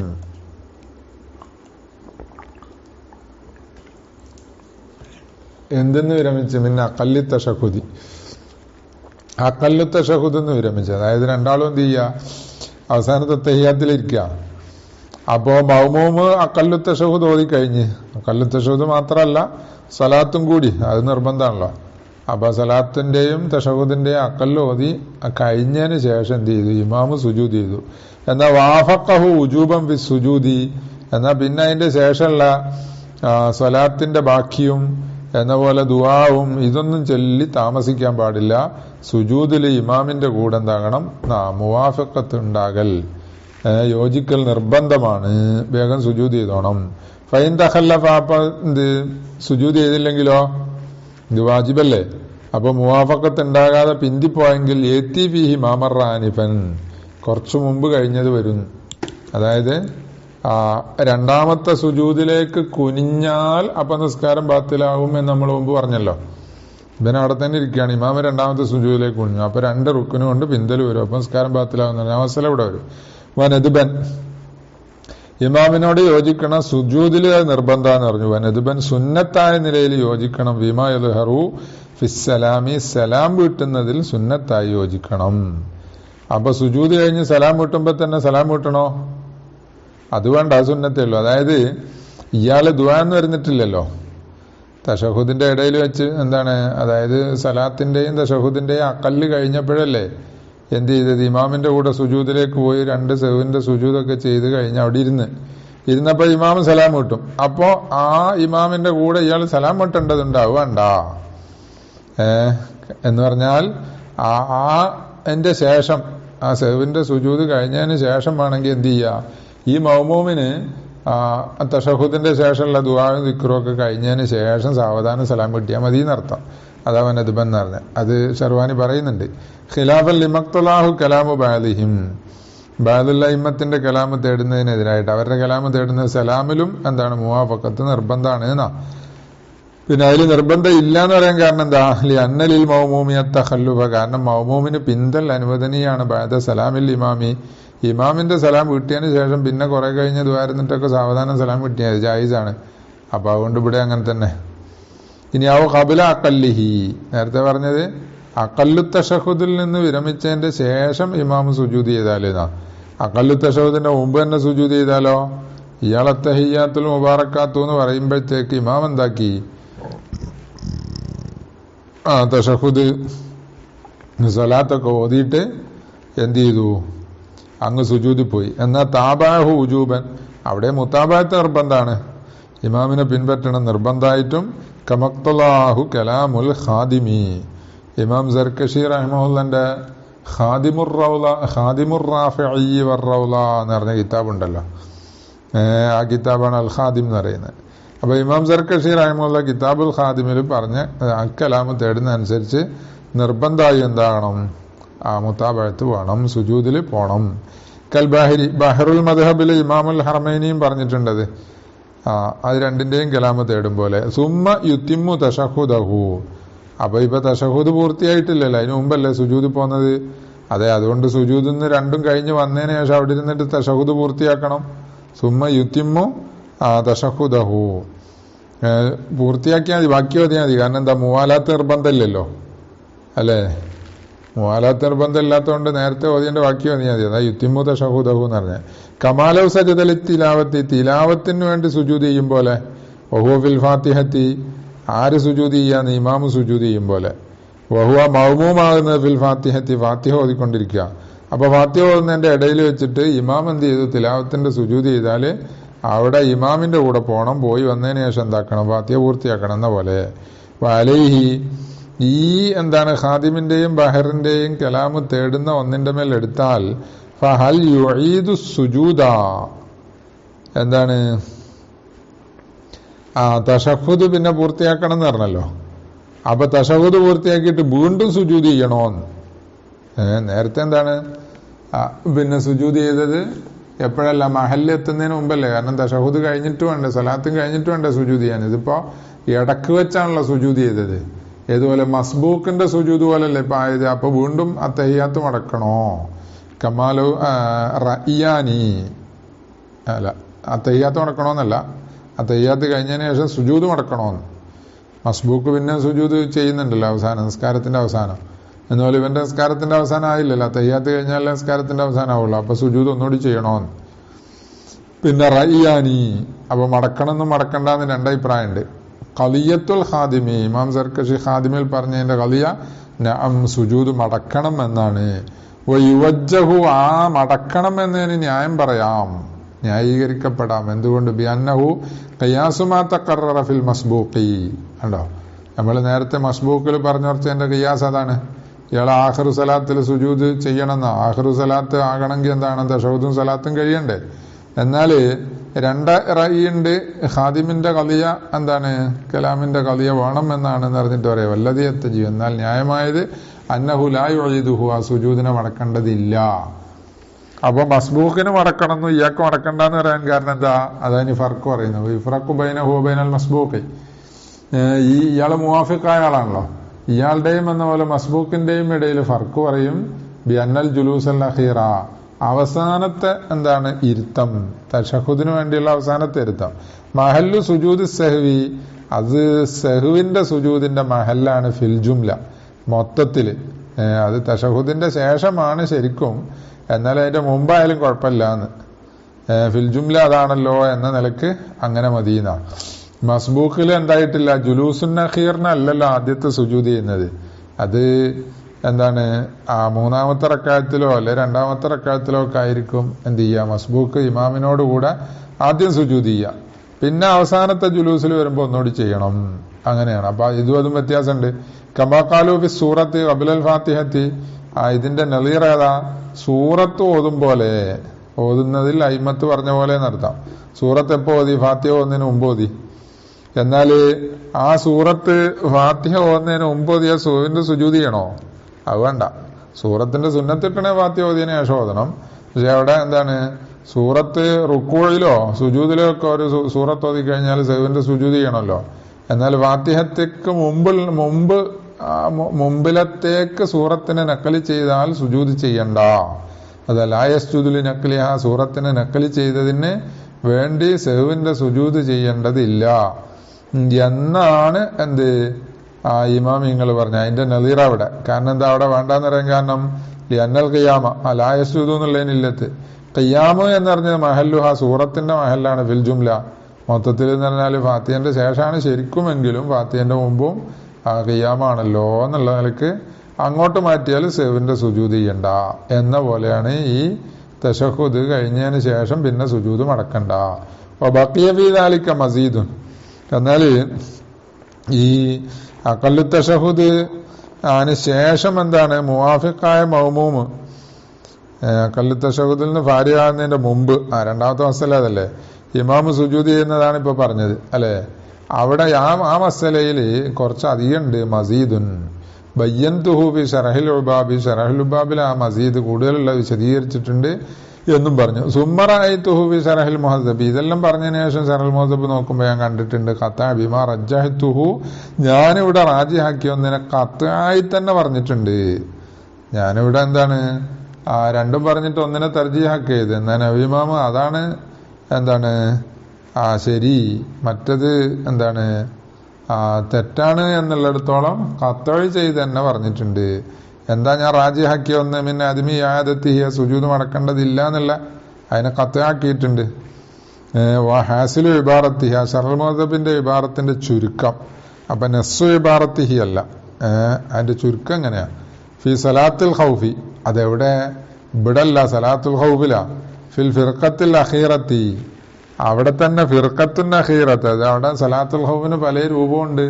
എന്തെന്ന് വിരമിച്ച്? മിൻ അഖല്ലി തശഹുദി, അഖല്ലു തശഹുദ് എന്ന് വിരമിച്ച്. അതായത് രണ്ടാളും എന്ത് ചെയ്യുക, അവസാനത്തെ തഹിയ്യാത്തിലിരിക്കുക. അപ്പോ മഅ്മൂമ് അഖല്ലു തശഹുദ് ഓതി കഴിഞ്ഞ്, അഖല്ലു തശഹുദ് മാത്രമല്ല സലാത്തും കൂടി, അത് നിർബന്ധമാണല്ലോ. അപ്പൊ സലാത്തിന്റെയും തശഹുദിന്റെയും അഖല്ല് ഓതി കഴിഞ്ഞതിന് ശേഷം എന്ത് ചെയ്തു? ഇമാമ് സുജൂദ് ചെയ്തു. എന്നാൽ വാഫഖഹു ഉജൂബൻ ഫി സുജൂദി, എന്നാൽ പിന്നെ അതിന്റെ ശേഷമുള്ള സ്വലാത്തിന്റെ ബാക്കിയും എന്ന പോലെ ദുആവും ഇതൊന്നും ചൊല്ലി താമസിക്കാൻ പാടില്ല. സുജൂദിൽ ഇമാമിന്റെ കൂടെ എന്താകണം? മുവാഫഖത്ത് ഉണ്ടാകൽ, യോജിക്കൽ നിർബന്ധമാണ്. വേഗം സുജൂദ് ചെയ്തോണം. ഫൈൻ തഖല്ലഫ, എന്ത് സുജൂദ് ചെയ്തില്ലെങ്കിലോ? ഇത് വാജിബല്ലേ. അപ്പൊ മുവാഫഖത്ത് ഉണ്ടാകാതെ പിന്തിപ്പോയെങ്കിൽ യഅ്തി ഫീഹി മാ മറ ആനിഫൻ, കുറച്ചു മുമ്പ് കഴിഞ്ഞത് വരും. അതായത് രണ്ടാമത്തെ സുജൂദിലേക്ക് കുനിഞ്ഞാൽ അപ്പൊ നിസ്കാരം ബാത്തിലാവും എന്ന് നമ്മൾ മുമ്പ് പറഞ്ഞല്ലോ. ഇവൻ അവിടെ തന്നെ ഇരിക്കുകയാണ്, ഇമാമ രണ്ടാമത്തെ സുജൂദിലേക്ക് കുനിഞ്ഞു, അപ്പൊ 2 റുക്കിന് കൊണ്ട് പിന്തൽ വരും, അപ്പൊ നിസ്കാരം ബാത്തിലാവുന്ന അവസരം ഇവിടെ വരും. വനദ്ബൻ, ഇമാമിനോട് യോജിക്കണം, സുജൂദിൽ അത് നിർബന്ധമാണെന്ന് പറഞ്ഞു. വനദ്ബൻ, സുന്നത്തായ നിലയിൽ യോജിക്കണം. വിമാ യദ്ഹറു ഫിസ്സലാമി, സലാം വീട്ടുന്നതിൽ സുന്നത്തായി യോജിക്കണം. അപ്പൊ സുജൂദ് കഴിഞ്ഞ് സലാം വീട്ടുമ്പോ തന്നെ സലാം വീട്ടണോ? അത് വേണ്ട, അത് സുന്നത്തേ ഉള്ളൂ. അതായത് ഇയാള് ദുആ എന്ന് വരുന്നിട്ടില്ലല്ലോ തശഹുദിന്റെ ഇടയിൽ വെച്ച്. എന്താണ്? അതായത് സലാത്തിന്റെയും തശഹുദിന്റെയും അഖല്ല് കഴിഞ്ഞപ്പോഴല്ലേ എന്ത് ചെയ്തത്? ഇമാമിന്റെ കൂടെ സുജൂദിലേക്ക് പോയി 2 സഹുവിന്റെ സുജൂദൊക്കെ ചെയ്ത് കഴിഞ്ഞ് അവിടെ ഇരുന്നപ്പോ ഇമാം സലാം വീട്ടും. അപ്പോ ആ ഇമാമിന്റെ കൂടെ ഇയാൾ സലാം വീട്ടേണ്ടതുണ്ടാവും, വേണ്ട. എന്ന് പറഞ്ഞാൽ എന്റെ ശേഷം, ആ സഹുവിന്റെ സുജൂദ് കഴിഞ്ഞതിന് ശേഷം വേണമെങ്കിൽ എന്ത് ചെയ്യുക, ഈ മഅ്മൂമിന് തശഹുദിന്റെ ശേഷമുള്ള ദുആയും ദിക്റും ഒക്കെ കഴിഞ്ഞതിന് ശേഷം സാവധാനം സലാം കിട്ടിയാൽ മതി എന്നർത്ഥം. അതാ നദ്ബൻ എന്ന് പറഞ്ഞത്. അത് ഷർവാനി പറയുന്നുണ്ട്. ഖിലാഫൻ ലിമഖ്തലാഹു കലാമു ബഅദിഹിം, ബഅദുൽ അഇമ്മത്തിന്റെ കലാമ് തേടുന്നതിനെതിരായിട്ട്. അവരുടെ കലാമ് തേടുന്നത് സലാമിലും എന്താണ് മുവാഫഖത്ത് നിർബന്ധമാണ് എന്നാ. പിന്നെ അതിൽ നിർബന്ധം ഇല്ല എന്ന് പറയാൻ കാരണം എന്താ? അന്നലിൽ മൗമൂമിയത്ത് തഖല്ലുഫ, കാരണം മൗമൂമിന് പിന്തൽ അനുവദനീയാണ് ബഅദ സലാമിൽ ഇമാമി, ഇമാമിന്റെ സലാം കിട്ടിയതിന് ശേഷം പിന്നെ കുറെ കഴിഞ്ഞ് ദ്വാരുന്നിട്ടൊക്കെ സാവധാനം സലാം കിട്ടിയത് ജായിസാണ്. അപ്പൊ അതുകൊണ്ട് ഇവിടെ അങ്ങനെ തന്നെ. ഇനി ആവോ ഖബല അഖല്ലിഹി, നേരത്തെ പറഞ്ഞത് അഖല്ലു തശഹുദിൽ നിന്ന് വിരമിച്ചതിന്റെ ശേഷം ഇമാം സുജൂദ് ചെയ്താലേന്നാ. അഖല്ലു തശഹുദിന്റെ മുമ്പ് തന്നെ സുജൂദ് ചെയ്താലോ? ഇയാൾ അത്തഹിയ്യാത്തുൽ മുബാറക്കാത്തു എന്ന് പറയുമ്പോഴത്തേക്ക് ഇമാം എന്താക്കി? തശഹുദ് സലാത്തൊക്കെ ഓതിയിട്ട് എന്ത് ചെയ്തു? അങ്ങ് സുജൂദിൽ പോയി. എന്നാൽ താബാഹു ഉജൂബൻ, അവിടെ മുത്താബാത്ത് നിർബന്ധമാണ്, ഇമാമിനെ പിൻപറ്റണം നിർബന്ധമായിട്ടും. കമഖ്തലാഹു കലാമുൽ ഖാദിമി, ഇമാം സർകശി റഹിമഹുല്ലന്റെ ഖാദിമുർ റാഫിഈ വർ-റൗള എന്ന് പറഞ്ഞ കിതാബുണ്ടല്ലോ, ആ കിതാബാണ് അൽ ഖാദിം എന്ന് പറയുന്നത്. അപ്പൊ ഇമാം സർകശി റഹിമഹുല്ല കിതാബുൽ ഖാദിമിൽ പറഞ്ഞ കലാമ് തേടുന്ന അനുസരിച്ച് നിർബന്ധമായി എന്താകണം? ആ മുത്താബഅത്ത് വേണം, സുജൂദിൽ പോണം. കൽ ബാഹിരി, ബഹറുൽ മദ്ഹബിൽ ഇമാമുൽ ഹറമൈനിയും പറഞ്ഞിട്ടുണ്ടത്. അത് രണ്ടിന്റെയും കലാമ് തേടും പോലെ. സുമ്മ യുത്തിമ്മു തശഹുദഹു, അപ്പൊ ഇപ്പൊ തശഹുദ് പൂർത്തിയായിട്ടില്ലല്ലോ, അതിന് മുമ്പല്ലേ സുജൂദ് പോന്നത്. അതെ, അതുകൊണ്ട് സുജൂദിൽ നിന്ന് രണ്ടും കഴിഞ്ഞ് വന്നതിന് ശേഷം അവിടെ ഇരുന്നിട്ട് തശഹുദ് പൂർത്തിയാക്കണം. സുമ്മ യുത്തിമ്മു തശഹുദഹു, പൂർത്തിയാക്കിയാൽ മതി, ബാക്കി മതിയാൽ മതി. കാരണം എന്താ? മുവാലാത്ത് നിർബന്ധമില്ലല്ലോ, അല്ലേ? മുവാലാത്ത് നിർബന്ധം ഇല്ലാത്തതുകൊണ്ട് നേരത്തെ ഓതിയന്റെ ബാക്കി മതിയാൽ മതി. അതാ യുത്തിമ്മു തശഹുദഹു എന്ന് പറഞ്ഞത്. കമാലൗ സജദലി തിലാവത്തി, തിലാവത്തിന് വേണ്ടി സുജൂദ് ചെയ്യും പോലെ. വഹുവ ഫിൽ ഫാത്തിഹത്തി, ആര് സുജൂദ് ചെയ്യാന്ന്? ഇമാമ് സുജൂദ് ചെയ്യും പോലെ. വഹുവ മൗമൂമാകുന്നത് ഫിൽ ഫാത്തിഹത്തി, ഫാത്തിഹ ഓതിക്കൊണ്ടിരിക്കുക. അപ്പൊ ഫാത്തിഹ ഓതുന്നതിന്റെ ഇടയിൽ വെച്ചിട്ട് ഇമാം എന്ത് ചെയ്തു? തിലാവത്തിന്റെ സുജൂദ് ചെയ്താല് അവിടെ ഇമാമിന്റെ കൂടെ പോകണം. പോയി വന്നതിന് ശേഷം എന്താക്കണം? ഫാത്തിഹ പൂർത്തിയാക്കണം എന്ന പോലെ. വലൈഹി, ഈ എന്താണ് ഖാദിമിന്റെയും ബഹറിന്റെയും കലാമ് തേടുന്ന ഒന്നിന്റെ മേൽ എടുത്താൽ ഫഹൽ യുഈദു സുജൂദ, എന്താണ്? തശഹുദ് പിന്നെ പൂർത്തിയാക്കണം എന്ന് പറഞ്ഞല്ലോ. അപ്പൊ തശഹുദ് പൂർത്തിയാക്കിയിട്ട് വീണ്ടും സുജൂദ് ചെയ്യണോന്ന്. നേരത്തെ എന്താണ് പിന്നെ സുജൂദ് ചെയ്തത്? എപ്പോഴല്ല? മഹല്ല് എത്തുന്നതിന് മുമ്പല്ലേ? കാരണം തശഹുദ് കഴിഞ്ഞിട്ട് വേണ്ടേ, സലാത്തും കഴിഞ്ഞിട്ട് വേണ്ടേ സുജൂദ് ചെയ്യാൻ. ഇതിപ്പോ ഇടക്ക് വെച്ചാണല്ലോ സുജൂദ് ചെയ്തത്. ഏതുപോലെ മസ്ബൂക്കിന്റെ സുജൂദ് പോലല്ലേ ഇപ്പൊ ആയത്. അപ്പൊ വീണ്ടും അത്തഹിയ്യാത്ത് മടക്കണോ? കമാലു റഇയാനി, അല്ല, അത്തഹിയ്യാത്ത് മടക്കണോന്നല്ല, അത്തഹിയ്യാത്ത് കഴിഞ്ഞതിന് ശേഷം സുജൂദ് മടക്കണോന്ന്. മസ്ബൂക്ക് പിന്നെ സുജൂദ് ചെയ്യുന്നുണ്ടല്ലോ അവസാനം, നിസ്കാരത്തിന്റെ അവസാനം. എന്നാൽ ഇവന്റെ നിസ്കാരത്തിന്റെ അവസാനം ആയില്ലല്ലോ, തയ്യാത്ത് കഴിഞ്ഞാലേ നിസ്കാരത്തിന്റെ അവസാനം ആവുള്ളൂ. അപ്പൊ സുജൂദ് ഒന്നുകൂടി ചെയ്യണോന്ന്. പിന്നെ റഇയാനി, അപ്പൊ മടക്കണമെന്നും മടക്കണ്ടെന്ന് രണ്ടഭിപ്രായമുണ്ട്. ഖളിയത്തുൽ ഖാദിമി, ഇമാം സർകശി ഖാദിമിൽ പറഞ്ഞതിന്റെ ഖളിയ നഅം, സുജൂദ് മടക്കണം എന്നാണ്. വയുവജ്ജഹു, ആ മടക്കണം എന്നതിന് ന്യായം പറയാം, ന്യായീകരിക്കപ്പെടാം. എന്തുകൊണ്ട്? ബിഅന്നഹു ഖിയാസുമാ തഖററ ഫിൽ മസ്ബൂഖി. കണ്ടോ, നമ്മൾ നേരത്തെ മസ്ബൂക്കിൽ പറഞ്ഞോർച്ചതിന്റെ ഖിയാസ് അതാണ്. ഇയാൾ ആഖിറു സലാത്തിൽ സുജൂദ് ചെയ്യണമെന്ന. ആഖിറു സലാത്ത് ആകണമെങ്കിൽ എന്താണ്? തശഹുദും സലാത്തും കഴിയണ്ടേ. എന്നാല് രണ്ട് റഅയുണ്ട്. ഖാദിമിന്റെ ഖളിയ എന്താണ്? കലാമിന്റെ ഖളിയ വേണം എന്നാണ് പറഞ്ഞിട്ട് പറയാം. വല്ലദി യത്തജി, എന്നാൽ ന്യായമായത് അന്നഹു ലാ യുഈദുഹു, ആ സുജൂദിനെ മടക്കേണ്ടതില്ല. അപ്പൊ മസ്ബൂഖിന് മടക്കണമെന്നും ഇയാൾക്ക് മടക്കണ്ടെന്ന് പറയാൻ കാരണം എന്താ? അതാണ് ഈ ഫർക്ക് പറയുന്നത്. ഇഫ്റഖു ബൈനഹു വബൈനൽ മസ്ബൂഖി, ഇയാള് മുവാഫിഖായ ആളാണല്ലോ, ഇയാളുടെയും എന്ന പോലെ മസ്ബൂക്കിന്റെയും ഇടയിൽ ഫർക്ക് പറയും. ബിഅന്നൽ ജുലൂസൽ അഖീറ, അവസാനത്തെ എന്താണ്? ഇരുത്തം, തശഹുദിന് വേണ്ടിയുള്ള അവസാനത്തെ ഇരുത്തം. മഹല്ലു സുജൂദ് സഹ്വി, അത് സഹ്വിന്റെ സുജൂദിന്റെ മഹല്ലാണ് ഫിൽ ജുംല, മൊത്തത്തില്. അത് തശഹുദിന്റെ ശേഷമാണ് ശരിക്കും, എന്നാൽ അതിന്റെ മുമ്പായാലും കുഴപ്പമില്ല എന്ന്. ഫിൽ ജുംല അതാണല്ലോ എന്ന നിലക്ക് അങ്ങനെ മദീന. മസ്ബൂഖിൽ എന്തായിട്ടില്ല? ജുലൂസുൻ അഖീറിനല്ലല്ലോ ആദ്യത്തെ സുജൂദ് ചെയ്യുന്നത്. അത് എന്താണ്? ആ മൂന്നാമത്തെ റക്അത്തിലോ അല്ലെ രണ്ടാമത്തെ റക്അത്തിലോ ഒക്കെ ആയിരിക്കും എന്ത് ചെയ്യുക? മസ്ബൂഖ് ഇമാമിനോട് കൂടെ ആദ്യം സുജൂദ് ചെയ്യുക, പിന്നെ അവസാനത്തെ ജുലൂസിൽ വരുമ്പോ ഒന്നുകൂടി ചെയ്യണം. അങ്ങനെയാണ്. അപ്പൊ ഇതും അതും വ്യത്യാസമുണ്ട്. കമാ ഖാലു ഫി സൂറത്തി ഖബ്ലൽ ഫാത്തിഹത്തി, ഇതിന്റെ നളീർ ഏതാ? സൂറത്ത് ഓതും പോലെ, ഓതുന്നതിൽ അയിമത്ത് പറഞ്ഞ പോലെ നടത്താം. സൂറത്ത് എപ്പോ ഓതി? ഫാത്തിഹ ഓതുന്നതിന് മുമ്പ് ഓതി. എന്നാല് ആ സൂറത്ത് ഫാത്തിഹ ഓതുന്നതിന് മുമ്പ് ഓതിയ സുവിന്റെ സുജൂദ് ചെയ്യണോ? അത് വേണ്ട. സൂറത്തിന്റെ സുന്നത്തിട്ടണേ ഫാത്തിഹ ഓതിയതിന് ശേഷം ഓതണം. പക്ഷെ അവിടെ എന്താണ്, സൂറത്ത് റുക്കൂഴിലോ സുജൂദിലോ ഒക്കെ ഒരു സൂറത്ത് ഓതി കഴിഞ്ഞാൽ സഹുവിന്റെ സുജൂദ് ചെയ്യണമല്ലോ. എന്നാൽ ഫാത്തിഹത്തേക്ക് മുമ്പിലത്തേക്ക് സൂറത്തിനെ നക്കല് ചെയ്താൽ സുജൂദ് ചെയ്യണ്ട. അതല്ല യസ്ജുദുലി നക്കലിഹ, സൂറത്തിനെ നക്കല് ചെയ്തതിന് വേണ്ടി സഹുവിന്റെ സുജൂദ് ചെയ്യേണ്ടതില്ല എന്നാണ് എന്ത് ഇമാമിങ്ങൾ പറഞ്ഞ അതിന്റെ നദീർ അവിടെ. കാരണം എന്താ അവിടെ വേണ്ടെന്ന് പറയാൻ കാരണം അന്നൽ ഖിയാമ ലായസ്ജുദു എന്നുള്ളതിനില്ലത്ത്. ഖിയാമ് എന്ന് പറഞ്ഞത് മഹല്ലുഹ, സൂറത്തിന്റെ മഹല്ലാണ് ഫിൽ ജുംല. മൊത്തത്തിൽ എന്ന് പറഞ്ഞാൽ ഫാത്തിഹന്റെ ശേഷമാണ് ശരിക്കുമെങ്കിലും ഫാത്തിഹന്റെ മുമ്പും ഖിയാമാണല്ലോ എന്നുള്ള നിലക്ക് അങ്ങോട്ട് മാറ്റിയാൽ സഹുവിന്റെ സുജൂദ് ചെയ്യണ്ട എന്ന പോലെയാണ് ഈ തശഹുദ് കഴിഞ്ഞതിന് ശേഷം പിന്നെ സുജൂദ് മടക്കണ്ട. ബഖിയ ഫീ ദാലിക മസീദുൻ. എന്നാല് ഈ അഖല്ലു തശഹുദ് അതിന് ശേഷം എന്താണ് മുവാഫിഖായ മൗമൂമ്, അഖല്ലു തശഹുദിൽ നിന്ന് ഫാരിഗാകുന്നതിന്റെ മുമ്പ് രണ്ടാമത്തെ മസല അതല്ലേ, ഇമാമ് സുജൂദ് ചെയ്യുന്നതാണ് ഇപ്പൊ പറഞ്ഞത് അല്ലെ. അവിടെ ആ മസലയിൽ കുറച്ച് അധികം ഉണ്ട്. മസീദുൻ ബയ്യൻതുഹു ഫി ശറഹിൽ ഉബാബി, ശറഹുൽ ഉബാബിൽ ആ മസീദ് കൂടുതലുള്ള വിശദീകരിച്ചിട്ടുണ്ട് എന്നും പറഞ്ഞു. സുമ്മറഅയ്തുഹു ഫി ശറഹിൽ മുഹദ്ദബ്, ഇതെല്ലാം പറഞ്ഞതിന് ശേഷം ശറഹുൽ മുഹദ്ദബ് നോക്കുമ്പോൾ ഞാൻ കണ്ടിട്ടുണ്ട് ഖത്അ ബിമാ റജ്ജഹ്തുഹു, ഞാനിവിടെ റാജിഹാക്കി ഒന്നിനെ ഖത്അയി തന്നെ പറഞ്ഞിട്ടുണ്ട്. ഞാനിവിടെ എന്താണ് രണ്ടും പറഞ്ഞിട്ട് ഒന്നിനെ തർജീഹാക്കിയത്. എന്നാൽ നബിമാമ് അതാണ് എന്താണ് ശരി, മറ്റത് എന്താണ് തെറ്റാണ് എന്നുള്ളിടത്തോളം ഖത്അ ചെയ്ത് തന്നെ പറഞ്ഞിട്ടുണ്ട്. എന്താ ഞാൻ റാജിഹാക്കിയ ഒന്ന് പിന്നെ അദ്മി യാദത്തിഹിയ, സുജൂദ് മടക്കേണ്ടതില്ല എന്നുള്ള അതിനെ ഖത്അയാക്കിയിട്ടുണ്ട്. ഹാസിലു ഇബാറത്തിഹ, ശറഹുൽ മുഹദ്ദബിന്റെ ഇബാറത്തിന്റെ ചുരുക്കം. അപ്പൊ നസ്സു ഇബാറത്തിഹി അല്ല, അതിന്റെ ചുരുക്കം എങ്ങനെയാ? ഫി സലാത്തുൽ ഖൗഫി, അതെവിടെ? ഇവിടല്ല, സലാത്തുൽ ഖൗഫില. ഫിൽ ഫിർഖത്തിൽ അഖീറത്തി, അവിടെ തന്നെ ഫിർഖത്തുൻ അഖീറത്ത്. അത് അവിടെ സലാത്തുൽ ഖൗഫിന് പല രൂപമുണ്ട്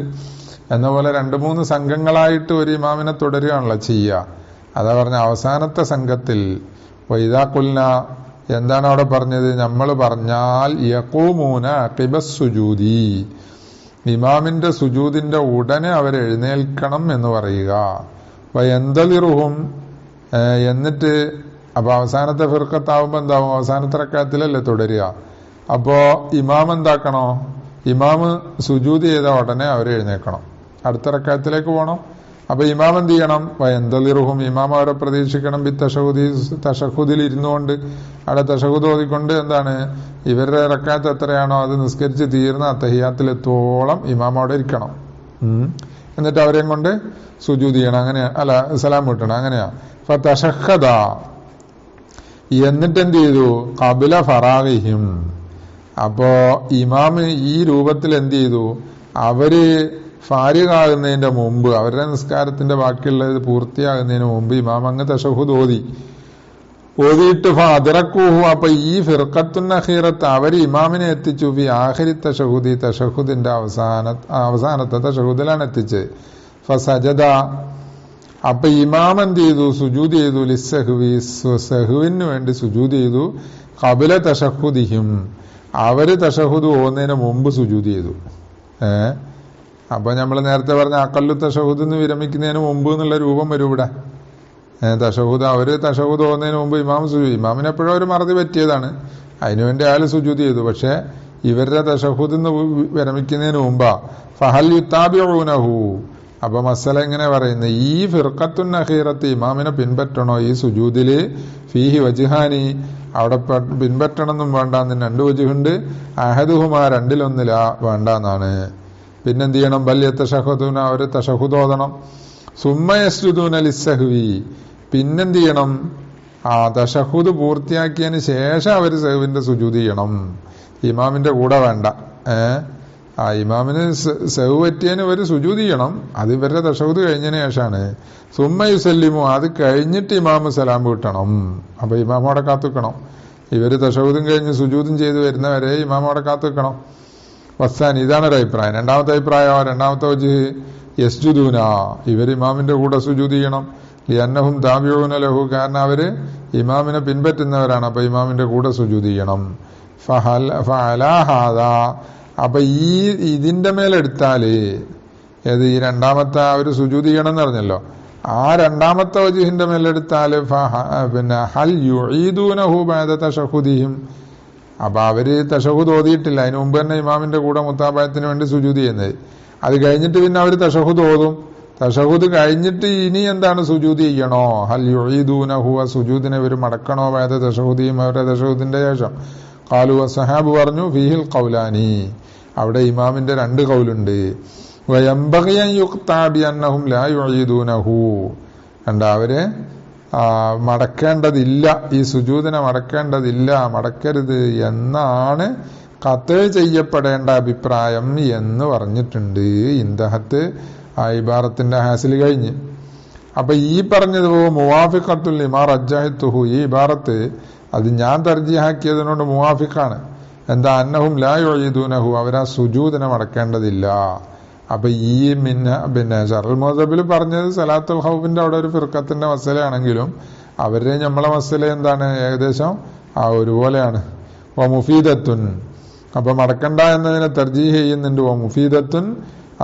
എന്ന പോലെ 2-3 സംഘങ്ങളായിട്ട് ഒരു ഇമാമിനെ തുടരുകയാണല്ലോ ചെയ്യുക. അതാ പറഞ്ഞ അവസാനത്തെ സംഘത്തിൽ വൈദാ ഖുൽന, എന്താണ് അവിടെ പറഞ്ഞത്? നമ്മൾ പറഞ്ഞാൽ യഖൂമൂന അഖിബസ് സുജൂദി, ഇമാമിന്റെ സുജൂദിന്റെ ഉടനെ അവരെഴുന്നേൽക്കണം എന്ന് പറയുക. വയന്തലിറുഹും, എന്നിട്ട് അപ്പൊ അവസാനത്തെ ഫിർഖത്താവുമ്പോ എന്താവും? അവസാനത്തെ റക്അത്തിലല്ലേ തുടരുക. അപ്പോ ഇമാം എന്താക്കണോ? ഇമാമ് സുജൂദ് ചെയ്ത ഉടനെ അവർ എഴുന്നേൽക്കണം, അടുത്ത റക്അത്തിലേക്ക് പോകണം. അപ്പൊ ഇമാം എന്ത് ചെയ്യണം? വയന്തലിറുഹും, ഇമാം അവരെ പ്രതീക്ഷിക്കണം. ബി തശഹുദിൽ ഇരുന്നുകൊണ്ട് അവിടെ തശഹുദ് ഓതിക്കൊണ്ട് എന്താണ് ഇവരുടെ റക്അത്ത് എത്രയാണോ അത് നിസ്കരിച്ച് തീർന്ന തഹിയ്യാത്തിലെത്തോളം ഇമാം അവിടെ ഇരിക്കണം. എന്നിട്ട് അവരെയും കൊണ്ട് സുജൂദ് ചെയ്യണം. അങ്ങനെയാ, അല്ല സലാം വീട്ടണം. അങ്ങനെയാ. ഫതശഹദ, എന്നിട്ട് എന്ത് ചെയ്തു? ഖബല ഫറാഗിഹിം, അപ്പോ ഇമാം ഈ രൂപത്തിൽ എന്ത് ചെയ്തു? അവര് ഫാരിഗാകുന്നതിന്റെ മുമ്പ്, അവരുടെ നിസ്കാരത്തിന്റെ ബാക്കിയുള്ളത് പൂർത്തിയാകുന്നതിന് മുമ്പ് ഇമാം അങ്ങ് തശഹുദ് ഓതിയിട്ട് ഫഅദ്റകൂഹു, അപ്പൊ ഈ ഫിർഖത്തുൻ അഖീറത്ത് അവര് ഇമാമിനെ എത്തിച്ചു. ഫി ആഖിരി തശഹുദി, തശഹുദിന്റെ അവസാനത്തെ തശഹുദിലാണ് എത്തിച്ചത്. ഫസജദ, അപ്പൊ ഇമാം എന്ത് ചെയ്തു? സുജൂദ് ചെയ്തു. ലിസ്സഹ്വി, സഹ്വിന് വേണ്ടി സുജൂദ് ചെയ്തു. ഖബല തശഹുദിഹിം, അവര് തശഹുദ് ഓതുന്നതിന് മുമ്പ് സുജൂദ് ചെയ്തു. അപ്പൊ നമ്മൾ നേരത്തെ പറഞ്ഞ അഖല്ലു തശഹുദ് എന്ന് വിരമിക്കുന്നതിന് മുമ്പ് എന്നുള്ള രൂപം വരും ഇവിടെ. തശഹുദ്, അവര് തശഹുദ് ഓതുന്നതിന് മുമ്പ് ഇമാമിന് എപ്പോഴും ഒരു മറതി പറ്റിയതാണ്, അതിനുവേണ്ടി അയാൾ സുജൂദ് ചെയ്തു. പക്ഷെ ഇവരുടെ തശഹുദ് എന്ന് വിരമിക്കുന്നതിന് മുമ്പാ. ഫഹൽ യുത്താബിഊനഹു, അപ്പൊ മസല എങ്ങനെ പറയുന്നത്? ഈ ഫിർഖത്തുൻ അഖീറത്ത് ഇമാമിനെ പിൻപറ്റണോ ഈ സുജൂദില്? ഫീഹി വജ്ഹാനി, അവിടെ പിൻപറ്റണമെന്നും വേണ്ടാന്ന് 2 വജ്ഹുണ്ട്. അഹദുഹുമാ, രണ്ടിലൊന്നില വേണ്ടാന്നാണ്. പിന്നെന്ത് ചെയ്യണം? ബൽ യതശഹദൂന, അവര് തശഹുദ് ഓതണം. സുമ്മ യസ്ജുദൂന ലിസ്സഹ്വി, പിന്നെന്ത് ചെയ്യണം? തശഹുദ് പൂർത്തിയാക്കിയതിന് ശേഷം അവര് സഹ്വിന്റെ സുജൂദ് ചെയ്യണം, ഇമാമിന്റെ കൂടെ വേണ്ട. ഇമാമിന് സഹ്വ് പറ്റിയതിന് ഇവര് സുജൂദ് ചെയ്യണം, അത് ഇവരുടെ തശഹുദ് കഴിഞ്ഞതിന് ശേഷമാണ്. സുമ്മ യുസല്ലിമു, അത് കഴിഞ്ഞിട്ട് ഇമാമ് സലാം വീട്ടണം. അപ്പൊ ഇമാം അവിടെ കാത്തുക്കണം. ഇവര് തശഹുദും കഴിഞ്ഞ് സുജൂദും ചെയ്ത് വരുന്നവരെ ഇമാം അവിടെ കാത്തുക്കണം. വസ്സാൻ, ഇതാണ് ഒരു അഭിപ്രായം. രണ്ടാമത്തെ അഭിപ്രായം, രണ്ടാമത്തെ വജ്ഹ് യസ്ജുദൂന, ഇവർ ഇമാമിന്റെ കൂടെ സുജൂദ് ചെയ്യണം. ലിഅന്നഹും താബിഊന ലഹു, കാരണം അവര് ഇമാമിനെ പിൻപറ്റുന്നവരാണ്, അപ്പൊ ഇമാമിന്റെ കൂടെ സുജൂദ് ചെയ്യണം. ഫഅലാ ഹാദാ, അപ്പൊ ഇതിന്റെ മേലെടുത്താല് ഏത് ഈ രണ്ടാമത്തെ ആ ഒരു സുജൂദ് ചെയ്യണം എന്ന് പറഞ്ഞല്ലോ, ആ രണ്ടാമത്തെ വജുഹിന്റെ മേലെടുത്താല് പിന്നെ ഹൽ യുഈദൂനഹു ബഅദ തശഹുദിഹിം, അപ്പൊ അവര് തശഹുദ് ഓതിയിട്ടില്ല, അതിന് മുമ്പ് തന്നെ ഇമാമിന്റെ കൂടെ മുത്താബഅത്തിന് വേണ്ടി സുജൂദ് ചെയ്യുന്നത്. അത് കഴിഞ്ഞിട്ട് പിന്നെ അവര് തശഹുദ് ഓതും. തശഹുദ് കഴിഞ്ഞിട്ട് ഇനി എന്താണ് സുജൂദ് ചെയ്യണോ? ഹൽ യുഈദൂനഹു, സുജൂദിനെ ഇവർ മടക്കണോ ബഅദ തശഹുദിഹിം, അവരുടെ തശഹുദിന്റെ ശേഷം. ഖാലു വസ്സഹാബ് പറഞ്ഞു ഫീഹിൽ ഖൗലാനി, അവിടെ ഇമാമിന്റെ രണ്ട് ഖൗലുണ്ട്. വയംബഗി അൻ യുഖ്തഅ ബിഅന്നഹും ലാ യുഈദൂനഹു, അവര് മടക്കേണ്ടതില്ല, ഈ സുജൂദിനെ മടക്കേണ്ടതില്ല, മടക്കരുത് എന്നാണ് ഖത്അ ചെയ്യപ്പെടേണ്ട അഭിപ്രായം എന്ന് പറഞ്ഞിട്ടുണ്ട്. ഇന്ദഹത്ത് ആ ഇബാറത്തിന്റെ ഹാസിൽ കഴിഞ്ഞ്. അപ്പൊ ഈ പറഞ്ഞത് മുവാഫിഖത്തുൽ ലിമാ റജ്ജഹത്തുഹു, ഈ ഇബാറത്ത് അത് ഞാൻ തർജീഹാക്കിയതിനോട് മുവാഫിഖാണ്. എന്താ? അന്നഹും ലാ യുഈദൂനഹു, അവരാ സുജൂദിനെ മടക്കേണ്ടതില്ല. അപ്പൊ ഈ പിന്നെ ശറൽ മുഅ്തബിൽ പറഞ്ഞത് സലാത്തുൽ ഖൗഫിന്റെ അവിടെ ഒരു ഫിർഖത്തിന്റെ മസലയാണെങ്കിലും അവരുടെ നമ്മളെ മസല എന്താണ്? ഏകദേശം ഒരുപോലെയാണ്. മുഫീദത്തുൻ, അപ്പൊ മടക്കണ്ട എന്നതിനെ തർജീഹ് ചെയ്യുന്നുണ്ട്. മുഫീദത്തുൻ,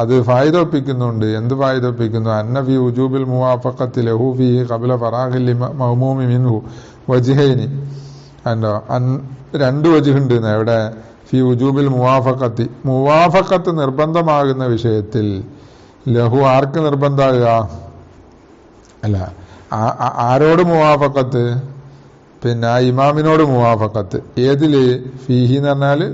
അത് ഫായിദ ഒപ്പിക്കുന്നുണ്ട്. എന്ത് ഫായിദ ഒപ്പിക്കുന്നു? അന്ന ഫി ഉജൂബിൽ മുവാഫഖത്തി ലഹു ഫീഹി ഖബ്ല ഫറാഖിൽ മഅ്മൂമി മിൻഹു വജ്ഹൈനി, രണ്ട് വജ്ഹുണ്ട് എവിടെ? ഫി ഉജൂബിൽ മുവാഫഖത്തി, മുവാഫഖത്ത് നിർബന്ധമാകുന്ന വിഷയത്തിൽ. ലഹു ആർക്ക് നിർബന്ധമാകുക? അല്ല, ആരോട് മുവാഫഖത്ത്? പിന്നെ ആ ഇമാമിനോട് മുവാഫഖത്ത്. ഏതില്? ഫീഹി എന്ന് പറഞ്ഞാല്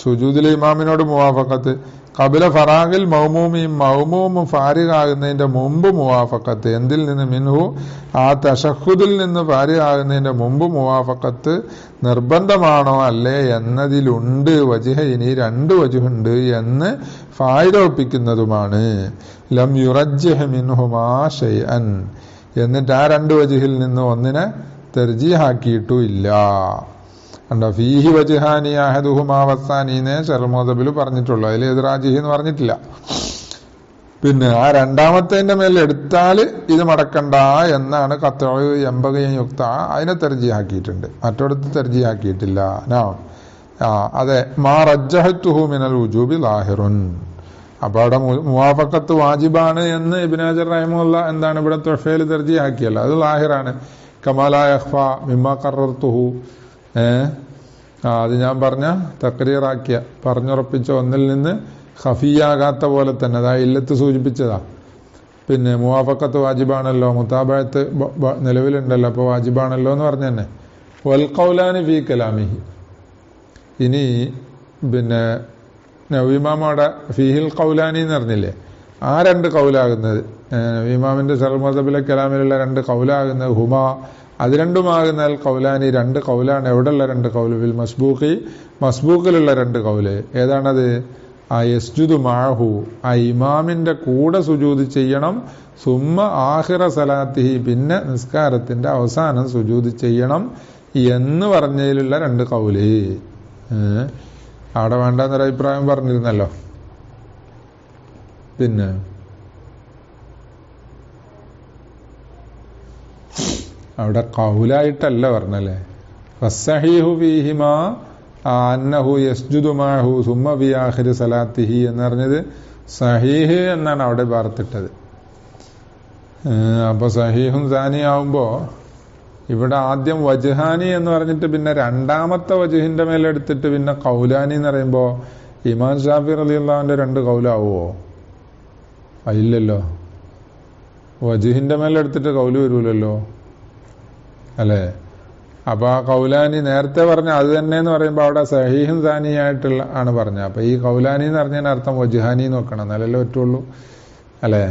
സുജൂദില് ഇമാമിനോട് മുവാഫഖത്ത്. ഖബ്ല ഫറാഖിൽ മൗമൂമി, മൗമൂമ് ഫാരിഗാകുന്നതിന്റെ മുമ്പ് മുവാഫഖത്ത്. എന്തിൽ നിന്ന്? മിൻഹു, ആ തശഹുദിൽ നിന്ന് ഫാരിഗാകുന്നതിന്റെ മുമ്പ് മുവാഫഖത്ത് നിർബന്ധമാണോ അല്ലേ എന്നതിലുണ്ട് വജ്ഹൈനി, രണ്ട് വജ്ഹുണ്ട് എന്ന് ഫായിദ ഒപ്പിക്കുന്നതുമാണ്. ലം യുറജ്ജിഹ് മിൻഹുമാ ഷൈഅൻ, എന്നിട്ട് ആ രണ്ട് വജ്ഹിൽ നിന്ന് ഒന്നിനെ തർജീഹാക്കിയിട്ടുമില്ല. കണ്ടോ? ഫീഹി വജ്ഹാനി അഹദുഹുമാ വസ്സാനീനെ ശറൽ മുഅ്തബിൽ പറഞ്ഞിട്ടുള്ളൂ, അതിൽ ഏത് റാജിഹി എന്ന് പറഞ്ഞിട്ടില്ല. പിന്നെ ആ രണ്ടാമത്തേന്റെ മേലെ എടുത്താൽ ഇത് മടക്കണ്ട എന്നാണ് ഖത്അ യംബഗി അൻ യുഖ്തഅ, അതിനെ തർജീഹാക്കിയിട്ടുണ്ട്, മറ്റൊരിടത്ത് തർജീഹാക്കിയിട്ടില്ല. അതെ, മാ റജ്ജഹത്തുഹു മിനൽ വുജൂബി ലാഹിറുൻ, അപ്പൊ അവിടെ മുവാഫഖത്ത് വാജിബാണ് എന്ന് ഇബ്നു ഹജർ റഹിമഹുല്ലാഹ് എന്താണ് ഇവിടെ തുഹഫയിൽ തർജീഹാക്കിയല്ലോ, അത് ലാഹിറാണ്. കമാ ലാ യഖ്ഫ മിമ്മാ ഖറർതുഹു, അത് ഞാൻ തക്രീറാക്കിയ പറഞ്ഞുറപ്പിച്ച ഒന്നിൽ നിന്ന് ഖഫിയാകാത്ത പോലെ തന്നെ, അതായത് ഇല്ലത്ത് സൂചിപ്പിച്ചതാ. പിന്നെ മുവാഫഖത്ത് വാജിബാണല്ലോ, മുതാബഅത്ത് നിലവിലുണ്ടല്ലോ, അപ്പൊ വാജിബാണല്ലോ എന്ന് പറഞ്ഞു തന്നെ. വൽ ഖൗലാനി ഫീ കലാമിഹി, ഇനി പിന്നെ നവീമാമയുടെ ഫീഹിൽ ഖൗലാനി എന്ന് പറഞ്ഞില്ലേ, ആ രണ്ട് കൗലാകുന്നത് ഇമാമിന്റെ ശറൽ മുഅ്തബിലെ കലാമിലുള്ള രണ്ട് കൗലാകുന്നത് ഹുമാ, അത് രണ്ടുമാകുന്ന കൗലാനി, രണ്ട് കൗലാണ്. എവിടെയുള്ള രണ്ട് കൗല്? ബിൽ മസ്ബൂഖി, മസ്ബൂഖിലുള്ള രണ്ട് കൗല്. ഏതാണത്? ആ യസ്ജുദു മഅഹു, ആ ഇമാമിന്റെ കൂടെ സുജൂദ് ചെയ്യണം. സുമ്മ ആഖിറ സലാത്തിഹി, പിന്നെ നിസ്കാരത്തിന്റെ അവസാനം സുജൂദ് ചെയ്യണം എന്ന് പറഞ്ഞതിലുള്ള രണ്ട് കൗല്. അവിടെ വേണ്ടെന്നൊരു അഭിപ്രായം പറഞ്ഞിരുന്നല്ലോ. പിന്നെ അവിടെ കൗലായിട്ടല്ല പറഞ്ഞല്ലേ. ഫസ്സഹീഹു ഫീഹിമാ അന്നഹു യസ്ജുദു മഅഹു സുമ്മ ഫീ ആഖിരി സലാത്തിഹി എന്ന് പറഞ്ഞത് സഹീഹ് എന്നാണ് അവിടെ വാർത്തിട്ടത്. അപ്പൊ സഹീഹും സാനി ആവുമ്പോ ഇവിടെ ആദ്യം വജ്ഹാനി എന്ന് പറഞ്ഞിട്ട് പിന്നെ രണ്ടാമത്തെ വജ്ഹിന്റെ മേലെടുത്തിട്ട് പിന്നെ കൗലാനി എന്ന് പറയുമ്പോ ഇമാം ഷാഫി റളിയല്ലാഹുവിന്റെ രണ്ട് കൗലാവോ? ഇല്ലല്ലോ, വജ്ഹിന്റെ മേലെടുത്തിട്ട് കൗല് വരൂലല്ലോ അല്ലേ. അപ്പൊ ആ കൗലാനി നേരത്തെ പറഞ്ഞ അത് തന്നെ എന്ന് പറയുമ്പോ അവിടെ സഹീഹും സാനിയായിട്ടുള്ള ആണ് പറഞ്ഞത്. അപ്പൊ ഈ കൗലാനി എന്ന് പറഞ്ഞതിന് അർത്ഥം വജ്ഹാനി നോക്കണം, എന്നാലല്ലേ പറ്റുള്ളൂ അല്ലേ.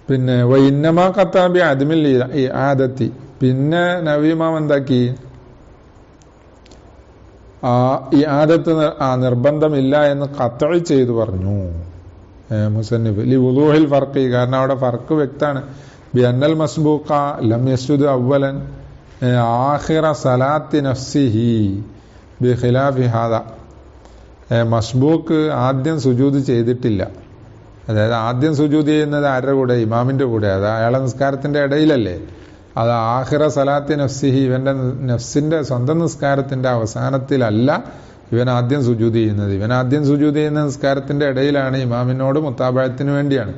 പിന്നെ വൈന്നമാ ഖത്താബി അദ്മിൽ ആദത്തി, പിന്നെ നവീമാം എന്താക്കി? ഈ ആദത്ത് നിർബന്ധമില്ല എന്ന് ഖത്അ ചെയ്തു പറഞ്ഞു മുസന്നിഫ്. ലി വുളൂഹിൽ ഫർഖി, കാരണം അവിടെ ഫർക്ക് വ്യക്തമാണ്. ബിഅന്നൽ മസ്ബൂഖ ലം യസ്ജുദ് അവ്വലൻ ആഖിറ സലാത്തി നഫ്സിഹി ബിഖിലാഫി ഹാദ, മസ്ബൂക്ക് ആദ്യം സുജൂദ് ചെയ്തിട്ടില്ല. അതായത് ആദ്യം സുജൂദ് ചെയ്യുന്നത് ആരുടെ കൂടെ? ഇമാമിന്റെ കൂടെ. അത് അയാളെ നിസ്കാരത്തിന്റെ ഇടയിലല്ലേ. അത് ആഖിറ സലാത്തി നഫ്സിഹി, ഇവന്റെ നഫ്സിന്റെ സ്വന്തം നിസ്കാരത്തിന്റെ അവസാനത്തിലല്ല ഇവൻ ആദ്യം സുജൂദ് ചെയ്യുന്നത്. ഇവൻ ആദ്യം സുജൂദ് ചെയ്യുന്ന നിസ്കാരത്തിന്റെ ഇടയിലാണ്, ഇമാമിനോട് മുത്താബഅത്തിന് വേണ്ടിയാണ്.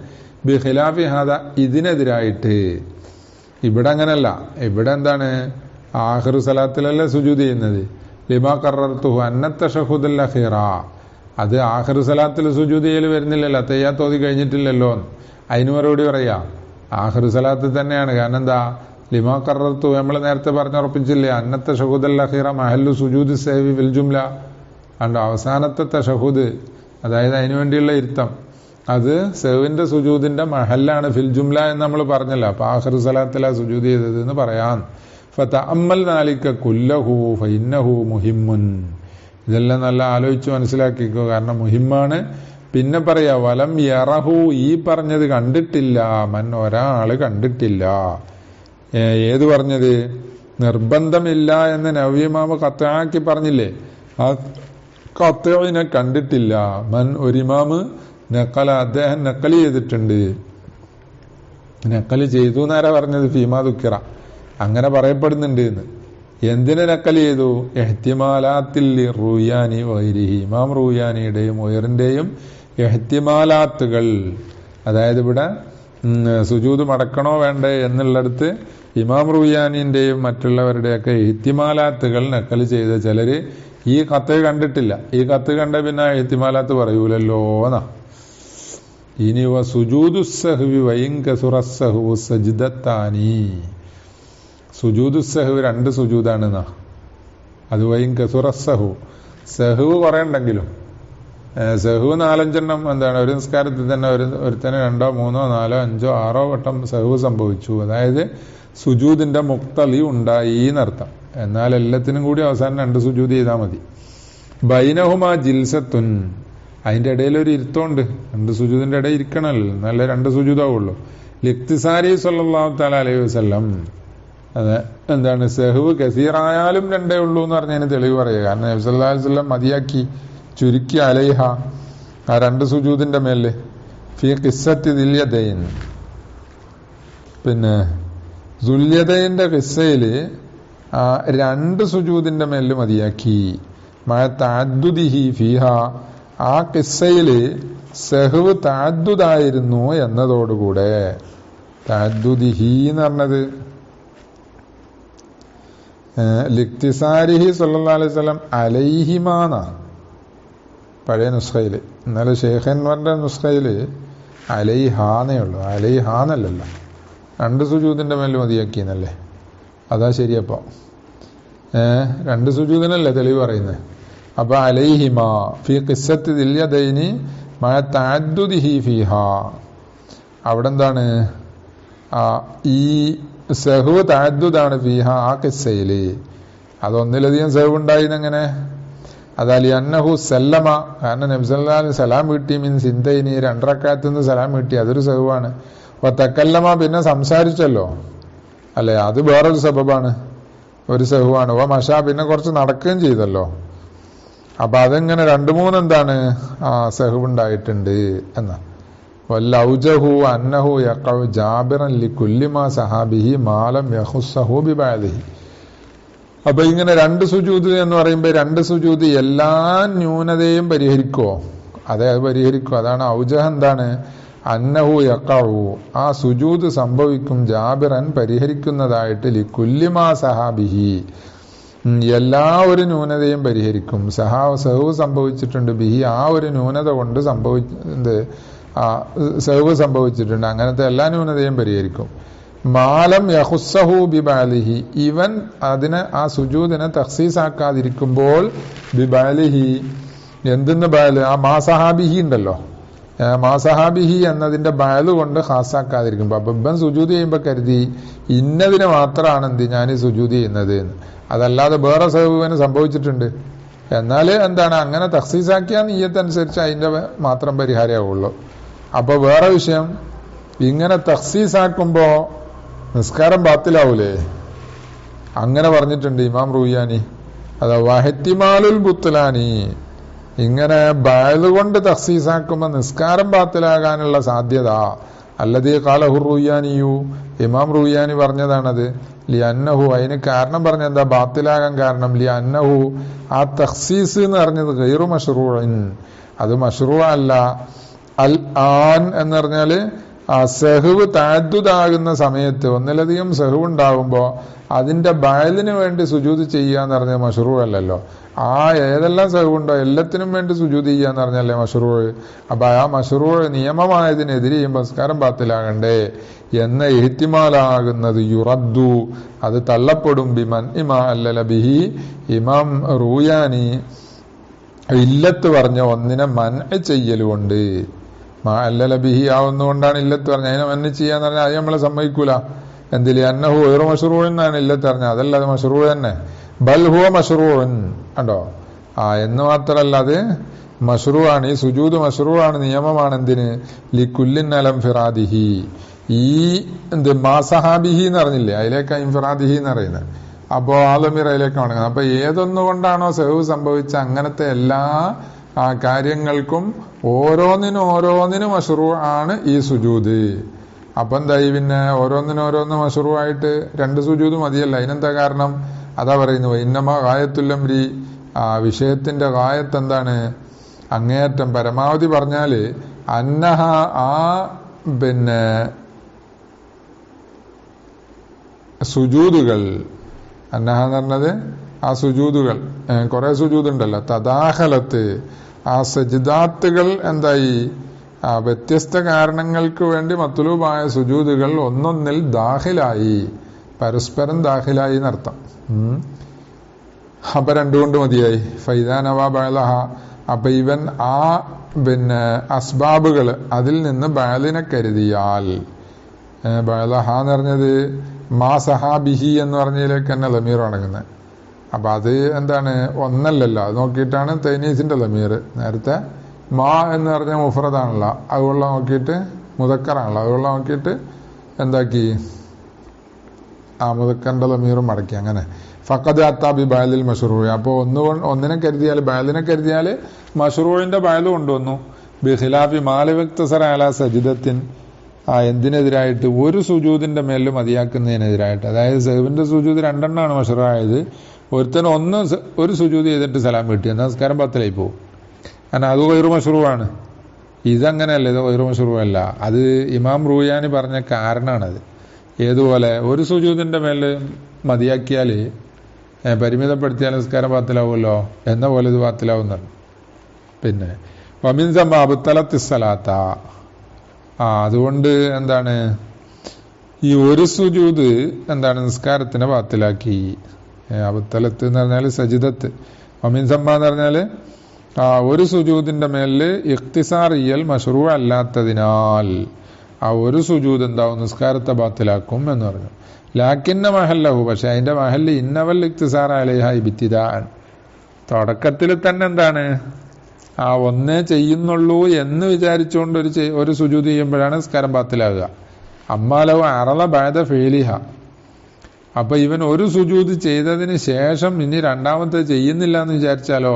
ബി ഖിലാഫി ഹാദ, ഇതിനെതിരായിട്ട് ഇവിടെ അങ്ങനല്ല. ഇവിടെ എന്താണ്, ആഖിറു സലാത്തിലല്ലേ സുജൂദ് ചെയ്യുന്നത്. ലിമാ ഖറർതുഹു അന്ന തശഹുദൽ അഖീറ, അത് ആഖിറു സലാത്തിൽ സുജൂദ് ചെയ്യൽ വരുന്നില്ലല്ലോ, തയ്യാത്ത് ഓതി കഴിഞ്ഞിട്ടില്ലല്ലോ. അതിന് മറുപടി പറയാ ആഖിറു സലാത്തിൽ തന്നെയാണ്. കാരണം എന്താ, ലിമാ ഖറർതു നമ്മൾ നേരത്തെ പറഞ്ഞുറപ്പിച്ചില്ലേ, അന്ന തശഹുദൽ അഖീറ മഹല്ലു സുജൂദ് സഹ്വി ഫിൽ ജുംല. അതുകൊണ്ട് അവസാനത്തെ തശഹുദ്, അതായത് അതിനു വേണ്ടിയുള്ള ഇരുത്തം, അത് സഹ്വിന്റെ സുജൂദിന്റെ മഹല്ലാണ് ഫിൽ ജുംല എന്ന് നമ്മൾ പറഞ്ഞല്ലോ. അപ്പൊ ആഖിറു സലാത്തിലാ സുജൂദ് ചെയ്തത് എന്ന് പറയാം. ഫതഅമ്മൽ നാലിക കുല്ലഹു ഫഇന്നഹു മുഹിമ്മുൻ, ഇതെല്ലാം നല്ല ആലോചിച്ച് മനസ്സിലാക്കിക്കോ, കാരണം മുഹിമ്മാണ്. പിന്നെ പറയാ വലം യറഹു, ഈ പറഞ്ഞത് കണ്ടിട്ടില്ല, മൻ ഒരാള് കണ്ടിട്ടില്ല. ഏത് പറഞ്ഞത്, നിർബന്ധമില്ല എന്ന് നവ്യമാമ കത്താക്കി പറഞ്ഞില്ലേ, ആ കത്തിനെ കണ്ടിട്ടില്ല. മൻ ഒരിമാമ് നക്കല, അദ്ദേഹം നക്കല് ചെയ്തിട്ടുണ്ട്. നക്കല് ചെയ്തു എന്നാരാ പറഞ്ഞത്, ഫീമാ ദുക്കിറ, അങ്ങനെ പറയപ്പെടുന്നുണ്ട് എന്ന്. എന്തിനെ നക്കല് ചെയ്തു, എഹ്തിമാലാത്തിൽ റൂയാനി വൈരിഹി, ഇമാം റൂയാനിയുടെയും ഒയറിന്റെയും എഹ്തിമാലാത്തുകൾ, അതായത് ഇവിടെ സുജൂദ് മടക്കണോ വേണ്ടേ എന്നുള്ളിടത്ത് ഇമാം റൂയാനിന്റെയും മറ്റുള്ളവരുടെയൊക്കെ എഹ്തിമാലാത്തുകൾ നക്കല് ചെയ്ത ചിലര് ഈ കത്ത് കണ്ടിട്ടില്ല. ഈ കത്ത് കണ്ട പിന്നെ എഹ്തിമാലാത്ത് പറയൂലല്ലോ എന്നാ. ഇനി സുജൂദു സഹ്വി വൈൻ കസുറ സഹ്വു സജ്ദത്താനി, സുജൂദു സഹ്വ് 2 സുജൂദാണ് എന്നാ. അത് വൈൻ കസുറ സഹ്വു, സഹ്വ് കുറെ ഉണ്ടെങ്കിലും സഹ്വ് 4-5 എന്താണ്, ഒരു നിസ്കാരത്തിൽ തന്നെ ഒരുത്തന് 2, 3, 4, 5, 6 വട്ടം സഹ്വ് സംഭവിച്ചു. അതായത് സുജൂദിന്റെ മുക്തലി ഉണ്ടായി എന്നർത്ഥം. എന്നാൽ എല്ലാത്തിനും കൂടി അവസാനം 2 സുജൂദ് ചെയ്താൽ മതി. ബൈനഹുമാ ജിൽസത്തുൻ, അതിന്റെ ഇടയിൽ ഒരു ഇരുത്തമുണ്ട്. 2 സുജൂദിന്റെ ഇടയിൽ ഇരിക്കണല്ലോ, നല്ല 2 സുജൂദാവുള്ളൂ. ലിഖ്തിസാരി സ്വല്ലല്ലാഹു തആല അലൈഹി വസല്ലം, അത് എന്താണ്, സഹ്വ് കസീറായാലും 2 ഉള്ളൂ എന്ന് പറഞ്ഞതിന് തെളിവ് പറയുക. കാരണം നബി സല്ലല്ലാഹു അലൈഹി വസല്ലം മതിയാക്കി, ചുരുക്കി അലൈഹ, ആ 2 സുജൂദിന്റെ മേല്. ഫീ ഖിസ്സത്തി ദിൽയദൈൻ, പിന്നെ ദുല്യദൈന്റെ ഖിസ്സയില് 2 സുജൂദിന്റെ മേല് മതിയാക്കി. മഅ തഅദ്ദുദിഹി ഫീഹ, ആ ഖിസ്സയില് സഹ്വ് തഅദ്ദുദായിരുന്നു എന്നതോടുകൂടെ. തഅദ്ദുദിഹി എന്ന് പറഞ്ഞത് ലിഖ്തിസാരിഹി സ്വല്ലല്ലാഹു അലൈഹി വസല്ലം അലൈഹിമാന പഴയ നുസ്ഖയില്. എന്നാലും ഷേഖന്മാരുടെ നുസ്ഖയില് അലൈഹാന്നേ ഉള്ളൂ, അലൈഹാന്നല്ലല്ലോ. 2 സുജൂദിന്റെ മേൽ മതിയാക്കിയെന്നല്ലേ, അതാ ശരിയപ്പോ. 2 സുജൂദിനല്ലേ തെളിവ് പറയുന്നത്. അപ്പൊ അലൈഹിമാ ഫീ ഖിസ്സത്തി ദിൽയദൈനി മഅ തഅദ്ദുദിഹി ഫീഹാ, അവിടെ എന്താണ്, ഈ സഹ്വ് തഅദ്ദുദാണ് ഫീഹ, ആ ഖിസ്സയില്. അതൊന്നിലധികം സഹ്വ് ഉണ്ടായിന്നെങ്ങനെ, അതാലി അന്നഹു സല്ലമ, കാരണം നബി സല്ലല്ലാഹു അലൈഹി വസല്ലം സലാം കിട്ടി, മീൻ സിന്തൈനി 2 റക്അത്തിൽ നിന്ന് സലാം കിട്ടി, അതൊരു സഹ്വാണ്. തക്കല്ലമ, പിന്നെ സംസാരിച്ചല്ലോ അല്ലെ, അത് വേറൊരു സബബാണ്, ഒരു സഹ്വാണ്. മഷ, പിന്നെ കുറച്ച് നടക്കുകയും ചെയ്തല്ലോ. അപ്പൊ അതെങ്ങനെ 2-3 എന്താണ്, സഹ്വ് ഉണ്ടായിട്ടുണ്ട് എന്നാ. വല്ലൗജഹു അന്നഹു യഖഉ ജാബിറൻ ലികുല്ലി മാ സഹാബിഹി മാലം യഖുസ്സഹു ബിബഅദിഹി. അപ്പൊ ഇങ്ങനെ 2 സുജൂദ് എന്ന് പറയുമ്പോൾ 2 സുജൂദ് എല്ലാ ന്യൂനതയും പരിഹരിക്കോ? അതെ, അത് പരിഹരിക്കും. അതാണ് ഔജഹ. എന്താണ്, അന്നഹു യഖഉ, ആ സുജൂദ് സംഭവിക്കും, ജാബിറൻ പരിഹരിക്കുന്നതായിട്ട്, ലികുല്ലി മാ സഹാബിഹി, എല്ലാ ഒരു ന്യൂനതയും പരിഹരിക്കും. സഹവ് സംഭവിച്ചിട്ടുണ്ട്, ബിഹി, ആ ഒരു ന്യൂനത കൊണ്ട് സഹവ് സംഭവിച്ചിട്ടുണ്ട്, അങ്ങനത്തെ എല്ലാ ന്യൂനതയും പരിഹരിക്കും. മാലം യഖുസ്സഹു ബിബഅലിഹി, ഇവൻ അതിനെ, ആ സുജൂദിനെ തഖ്സീസാക്കാതിരിക്കുമ്പോൾ, ബിബഅലിഹി, എന്തിന്ന് ബഅൽ, ആ മാസഹാബിഹി ഉണ്ടല്ലോ, മാസഹാബിഹി എന്നതിന്റെ ബഅൽ കൊണ്ട് ഖാസാക്കാതിരിക്കുമ്പോ. അപ്പൊ ഇവൻ സുജൂദ് ചെയ്യുമ്പോ കരുതി ഇന്നതിനെ മാത്രമാണ് ഞാൻ ഈ സുജൂദ് ചെയ്യുന്നത് എന്ന്, അതല്ലാതെ വേറെ സഹവിന് സംഭവിച്ചിട്ടുണ്ട്. എന്നാല് എന്താണ്, അങ്ങനെ തഖ്സീസാക്കിയ നിയ്യത്തനുസരിച്ച് അതിന്റെ മാത്രം പരിഹാരമാവുള്ളൂ. അപ്പൊ വേറെ വിഷയം, ഇങ്ങനെ തഖ്സീസാക്കുമ്പോ നിസ്കാരം ബാത്തിലാവൂലേ, അങ്ങനെ പറഞ്ഞിട്ടുണ്ട് ഇമാം റൂയാനി. അതാ വഹത്തിമാലുൽ ബുത്ലാനി, ഇങ്ങനെ ബഅൽ കൊണ്ട് തഖ്സീസാക്കുമ്പോ നിസ്കാരം ബാത്തിലാകാനുള്ള സാധ്യത, അല്ലദീ ഖാലഹു റുയാനിയു, ഇമാം റുയാനി പറഞ്ഞതാണത്. ലി അന്നഹു, അതിന് കാരണം പറഞ്ഞ എന്താ, ബാത്തിലാകാൻ കാരണം, ലി അന്നഹു, ആ തഖ്സീസ് എന്ന് പറഞ്ഞത് ഗൈറു മശ്റൂഇൻ, അത് മശ്റൂ അല്ല. അൽ ആൻ എന്ന് പറഞ്ഞാല് സഹവ് തഅദ്ദുദാകുന്ന സമയത്ത്, ഒന്നിലധികം സഹവ് ഉണ്ടാകുമ്പോ അതിന്റെ ബയലിന് വേണ്ടി സുജൂദ് ചെയ്യാന്ന് പറഞ്ഞാൽ മശ്റൂ അല്ലല്ലോ. ആ ഏതെല്ലാം സഹവുണ്ടോ എല്ലാത്തിനും വേണ്ടി സുജൂദ് ചെയ്യാന്ന് പറഞ്ഞല്ലേ മശ്റൂ. അപ്പൊ ആ മശ്റൂ നിയമമായതിനെതിരെ ഈ നമസ്കാരം ബാത്തിലാകണ്ടേ എന്ന ഇഹ്തിമാലാകുന്നത് യുറദ്ദു, അത് തള്ളപ്പെടും. ബിമൻ ഇമാ അല്ലല ബിഹി, ഇമാം റൂയാനി ഇല്ലത്ത് പറഞ്ഞ ഒന്നിനെ മൻഅ ചെയ്യലുകൊണ്ട്, മാ അല്ലല ബിഹി ആവുന്നതുകൊണ്ടാണ് ഇല്ലത്ത് പറഞ്ഞത്. അതിനെ മൻഅ ചെയ്യാന്ന് പറഞ്ഞാൽ അത് നമ്മളെ സമ്മതിക്കൂല. എന്തില് അന്നഹു ഗൈറു മശ്റൂഇൻ എന്നാണ് ഇല്ലത്ത് പറഞ്ഞത്. അതല്ല, അത് മശ്റൂ തന്നെ. ബൽ ഹുവ മശ്റൂഉൻ, കണ്ടോ. എന്ന് മാത്രല്ല, അത് മശ്റൂ ആണ്. ഈ സുജൂദ് മശ്റൂ ആണ്, നിയമമാണ്. എന്തിന്, ലികുല്ലിൻ അലം ഫിറാദിഹി, ഈ എന്ത് മാസഹാബിഹി എന്ന് പറഞ്ഞില്ലേ, അതിലേക്കാ ഇൻഫിറാദിഹി എന്ന് പറയുന്നത്. അപ്പോ ആലമീർ അതിലേക്കാണ്. അപ്പൊ ഏതൊന്നുകൊണ്ടാണോ സഹവ് സംഭവിച്ച അങ്ങനത്തെ എല്ലാ കാര്യങ്ങൾക്കും ഓരോന്നിനും മശ്റൂ ആണ് ഈ സുജൂദ്. അപ്പൊ എന്തായി, പിന്നെ ഓരോന്നിനും മശ്റൂ ആയിട്ട് 2 സുജൂദ് മതിയല്ല. അതിനെന്താ കാരണം? അതാ പറയുന്നത് ഇന്നമ ഗായത്തുല്ലംരി, വിഷയത്തിന്റെ ഗായത്ത് എന്താണ്, അങ്ങേയറ്റം പരമാവധി പറഞ്ഞാല് അന്നഹ, ആ പിന്നെ സുജൂദുകൾ, അന്നഹ എന്ന് പറഞ്ഞത് ആ സുജൂദുകൾ, കുറെ സുജൂദ് ഉണ്ടല്ലോ, തദാഖലത്ത്, ആ സജ്ദാത്തുകൾ എന്തായി, വ്യത്യസ്ത കാരണങ്ങൾക്ക് വേണ്ടി മത്ലൂബായ സുജൂദുകൾ ഒന്നൊന്നിൽ ദാഖിലായി, പരസ്പരം ദാഖിലായി എന്നർത്ഥം. അപ്പൊ 2 കൊണ്ട് മതിയായി. ഫൈദാനവാ ബഅലഹ, അപ്പൊ ഇവൻ ആ പിന്നെ അസ്ബാബുകൾ അതിൽ നിന്ന് ബഅലിനെ കരുതിയാൽ, ബഅലഹ എന്ന് പറഞ്ഞത് മാ സഹാബിഹി എന്ന് പറഞ്ഞതിലേക്ക് തന്നെ ലമീർ അടങ്ങുന്നത്. അപ്പൊ അത് എന്താണ്, ഒന്നല്ലല്ലോ, അത് നോക്കിയിട്ടാണ് തൈനീസിന്റെ ലമീർ. നേരത്തെ മാ എന്ന് പറഞ്ഞ മുഫ്രദാണല്ലോ, അതുകൊള്ള നോക്കിയിട്ട് മുദക്കറാണല്ലോ, അതുകൊള്ള നോക്കിയിട്ട് എന്താക്കി, ആ മുദക്കറിന്റെ ലമീറും മടക്കി. അങ്ങനെ ഫഖദ് അത്താബി ബഅലിൽ മശ്റൂ, അപ്പൊ ഒന്നിനെ കരുതിയാൽ, ബഅലിനെ കരുതിയാൽ മശ്റൂഇന്റെ ബഅല് കൊണ്ടുവന്നു. ബിഖിലാഫി മാലവക്തസറ അലാ സജ്ദത്തിൻ, എന്തിനെതിരായിട്ട്, ഒരു സുജൂദിന്റെ മേലിൽ മതിയാക്കുന്നതിനെതിരായിട്ട്. അതായത് സഹവിന്റെ സുജൂദ് 2 എണ്ണമാണ് മശ്റൂ ആയത്. ഒരുത്തന് ഒരു സുജൂദ് ചെയ്തിട്ട് സലാം കിട്ടി, നമസ്കാരം ബാത്തിലായി പോകും. കാരണം അത് ഗൈറു മശ്റൂ ആണ്. ഇതങ്ങനെയല്ല, ഇത് ഗൈറു മശ്റൂ അല്ല. അത് ഇമാം റൂയാനി പറഞ്ഞ കാരണമാണത്. ഏതുപോലെ ഒരു സുജൂദിന്റെ മേല് മതിയാക്കിയാൽ, പരിമിതപ്പെടുത്തിയാൽ നിസ്കാരം ബാത്തിലാവുമല്ലോ എന്ന പോലെ ഇത് ബാത്തിലാവുന്നുണ്ട്. പിന്നെ വമിൻ സമ്മ അബ്തലത്തിസ്സലാത്ത, അതുകൊണ്ട് എന്താണ്, ഈ ഒരു സുജൂദ് എന്താണ് നിസ്കാരത്തിനെ ബാത്തിലാക്കി. അബ്തലത്ത് എന്ന് പറഞ്ഞാൽ സജിദത്ത്, വമിൻ സമ്മ എന്ന് പറഞ്ഞാൽ ഒരു സുജൂദിന്റെ മേലില് ഇഖ്തിസാറിയൽ മശ്റൂ അല്ലാത്തതിനാൽ ആ ഒരു സുജൂദ് എന്താവും, നിസ്കാരത്തെ ബാത്തിലാക്കും എന്ന് പറഞ്ഞു. ലാക്കിന്ന മഹല്ലഹു, പക്ഷെ അതിന്റെ മഹല്ല് ഇന്നവൽ ഇഖ്തിസാർ അലൈഹ ഇബ്തിദാഅൻ, തുടക്കത്തിൽ തന്നെ എന്താണ്, ഒന്നേ ചെയ്യുന്നുള്ളൂ എന്ന് വിചാരിച്ചുകൊണ്ട് ഒരു സുജൂദ് ചെയ്യുമ്പോഴാണ് നിസ്കാരം ബാത്തിലാകുക. അമ്മാലഹു അറള ബഅദ ഫീലിഹ, അപ്പൊ ഇവൻ ഒരു സുജൂദ് ചെയ്തതിന് ശേഷം ഇനി രണ്ടാമത്തെ ചെയ്യുന്നില്ല എന്ന് വിചാരിച്ചാലോ,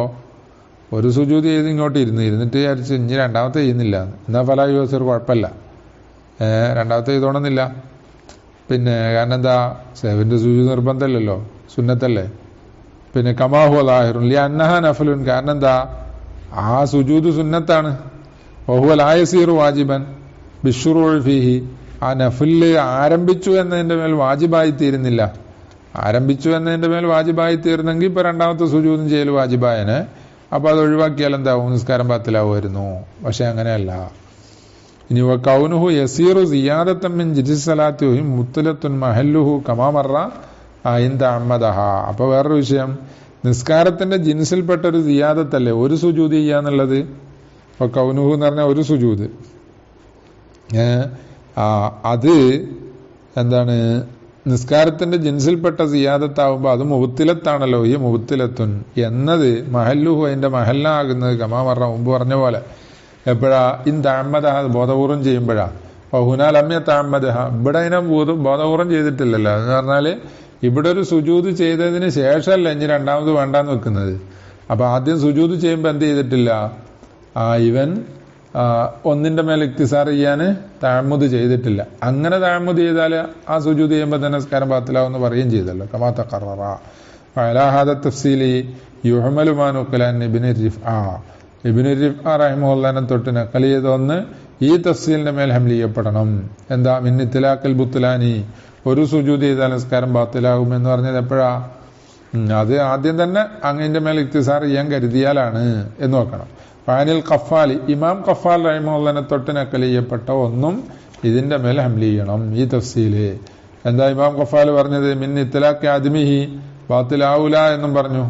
ഒരു സുജൂദ് ചെയ്ത് ഇങ്ങോട്ട് ഇരുന്നിട്ട് വിചാരിച്ച് ഇനി രണ്ടാമത്തെ ചെയ്യുന്നില്ല, എന്നാ ഫലാ യുസിർ, കുഴപ്പമില്ല, രണ്ടാമത്തെ ചെയ്തോണമെന്നില്ല. പിന്നെ കാരണം എന്താ, സഹവിന്റെ സുജൂദ് നിർബന്ധമല്ലല്ലോ, സുന്നത്തല്ലേ. പിന്നെ കമാഹു ലാഹിറുൻ ലി അന്നഹ നഫലുൻ, കാരണം എന്താ, ആ സുജൂദ് സുന്നത്താണ്. വഹുവ ലാ യസീറു വാജിബൻ ബിശ്ശുറൂഇ ഫീഹി, ആ നഫില് ആരംഭിച്ചു എന്നതിന്റെ മേൽ വാജിബായി തീരുന്നില്ല. ആരംഭിച്ചു എന്നതിന്റെ മേൽ വാജിബായി തീർന്നെങ്കിൽ ഇപ്പൊ രണ്ടാമത്തെ സുജൂദും ചെയ്യൽ വാജിബായനെ. അപ്പൊ അത് ഒഴിവാക്കിയാൽ എന്താവും, നിസ്കാരം ബാത്തിലാവുമായിരുന്നു. പക്ഷെ അങ്ങനെയല്ല. ഇനി കൗനുഹു യസീറു സിയാദത്തൻ മിൻ ജിൻസി സലാത്തിഹി മുത്തലത്തുൻ മഹല്ലുഹു കമാ മറ ഇൻദ അഹ്മദഹ. അപ്പൊ വേറൊരു വിഷയം, നിസ്കാരത്തിന്റെ ജിൻസിൽപ്പെട്ട ഒരു സിയാദത്തല്ലേ ഒരു സുജൂദ് ചെയ്യാന്നുള്ളത്. അപ്പൊ കൗനുഹു എന്ന് പറഞ്ഞാൽ ഒരു സുജൂദ്, അത് എന്താണ്, നിസ്കാരത്തിന്റെ ജിൻസിൽപ്പെട്ട സിയാദത്താവുമ്പോ അത് മുബത്തിലത്താണല്ലോ. ഈ മുബത്തിലത്തുൻ എന്നത് മഹല്ലുഹു, അതിന്റെ മഹല്ലാകുന്നത് കമാ മറ, മുമ്പ് പറഞ്ഞ പോലെ. എപ്പോഴാ, ഇൻ താമദഹ, ബോധപൂർവം ചെയ്യുമ്പോഴാ. ഹുനാ ലമ്യ താമദഹ, ഇവിടെ അതിനെ ബോധപൂർവം ചെയ്തിട്ടില്ലല്ലോ. എന്ന് പറഞ്ഞാല് ഇവിടെ ഒരു സുജൂദ് ചെയ്തതിന് ശേഷമല്ല ഇനി രണ്ടാമത് വേണ്ടാന്ന് വെക്കുന്നത്. അപ്പൊ ആദ്യം സുജൂദ് ചെയ്യുമ്പോ എന്ത് ചെയ്തിട്ടില്ല, ഇവൻ ഒന്നിന്റെ മേൽ ഇക്തിസാർ ചെയ്യാൻ തഅമ്മുദ് ചെയ്തിട്ടില്ല. അങ്ങനെ തഅമ്മുദ് ചെയ്താൽ ആ സുജൂദ് ചെയ്യുമ്പോൾ തന്നെ നിസ്കാരം ബാത്തിലാവുമെന്ന് പറയുകയും ചെയ്തല്ലോ. കമാ തഖററ വഅലാ ഹാദ തഫ്സീലി യുഹ്മലു മാ നുഖില അൻ ഇബ്നു റിഫ്ആ റഹിമഹുല്ലാഹനെ തൊട്ട് നഖൽ ചെയ്തൊന്ന് ഈ തഫ്സീലിന്റെ മേൽ ഹംൽ ചെയ്യപ്പെടണം. എന്താ? മിൻ ഇത്ലാഖിൽ ബുത്ലാനി, ഒരു സുജൂദ് ചെയ്താൽ നിസ്കാരം ബാത്തിലാകും എന്ന് പറഞ്ഞത് എപ്പോഴാ? അത് ആദ്യം തന്നെ അങ്ങന്റെ മേൽ ഇക്തിസാർ ചെയ്യാൻ കരുതിയാലാണ് എന്ന് നോക്കണം. ഫാനിൽ ഖഫാലി, ഇമാം ഖഫാൽ റഹിമഹുല്ലാഹനെ തൊട്ട് നഖൽ ചെയ്യപ്പെട്ട ഒന്നും ഇതിന്റെ മേൽ ഹംൽ ചെയ്യണം. ഈ തഫ്സീല് എന്താ ഇമാം ഖഫാൽ പറഞ്ഞത്? മിൻ ഇത്ലാഖി ആദ്മിഹി, ബാത്തിലാവൂല എന്നും പറഞ്ഞു.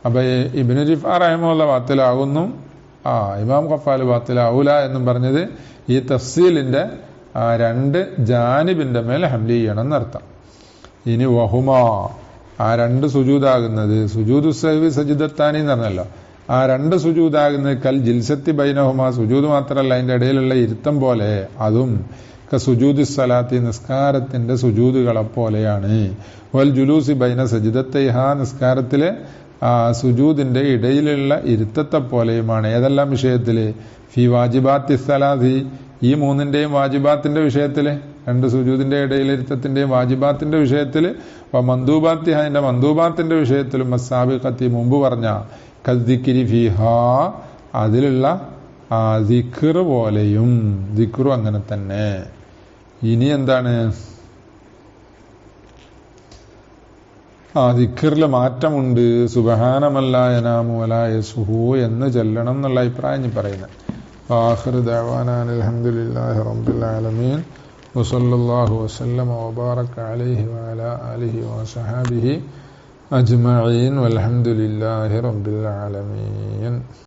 അപ്പൊ ഇബ്നു റിഫ്ആ റഹിമഹുല്ലാഹ് ബാത്തിലാകുന്നു, ഇമാം ഖഫാൽ ബാത്തിലാവൂല എന്നും പറഞ്ഞത് ഈ തഫ്സീലിന്റെ രണ്ട് ജാനിബിന്റെ മേൽ ഹംൽ ചെയ്യണം എന്നർത്ഥം. ഇനി വഹുമാ, ആ രണ്ട് സുജൂദാകുന്നത്, സുജൂദു സഹ്വി സജിദത്താനി എന്ന് പറഞ്ഞല്ലോ, ആ രണ്ട് സുജൂദാകുന്നത് കൽ ജിൽസത്തി ബൈനഹുമാ, സുജൂദ് മാത്രമല്ല അതിന്റെ ഇടയിലുള്ള ഇരുത്തം പോലെ, അതും സുജൂദ് സലാത്തി, നിസ്കാരത്തിന്റെ സുജൂദുകളെ പോലെയാണ്. വൽ ജുലൂസി ബൈന സജിദത്തൈഹ, നിസ്കാരത്തിലെ സുജൂദിന്റെ ഇടയിലുള്ള ഇരുത്തത്തെ പോലെയുമാണ്. ഏതെല്ലാം വിഷയത്തില്? ഫി വാജിബാത്തി സലാത്തി, ഈ മൂന്നിന്റെയും വാജിബാത്തിന്റെ വിഷയത്തില്, രണ്ട് സുജൂദിന്റെ ഇടയിലിരുത്തത്തിന്റെയും വാജിബാത്തിന്റെ വിഷയത്തില്, മന്ദൂബാത്തി, അതിന്റെ മന്ദൂബാത്തിന്റെ വിഷയത്തിലും, മസാബിഖത്തി, മുമ്പ് പറഞ്ഞ കദ്ദിക്രി ഫിഹ, അതിലുള്ള ദിക്ർ പോലെയും. ദിക്റും അങ്ങനെ തന്നെ. ഇനി എന്താണ്? ദിക്റില് മാറ്റമുണ്ട്. സുബ്ഹാനമല്ലാ യനാമു വലാ യസ്ഹു എന്ന് ചൊല്ലണം എന്നുള്ള അഭിപ്രായം പറയുന്നത്. ആഖിറു ദഅവാനാ അൽഹംദുലില്ലാഹി റബ്ബിൽ ആലമീൻ വസല്ലല്ലാഹു വസല്ലമ വബാറക അലൈഹി വഅലാ ആലിഹി വസഹബിഹി അജ്മഈൻ വൽഹംദുലില്ലാഹി റബ്ബിൽ ആലമീൻ.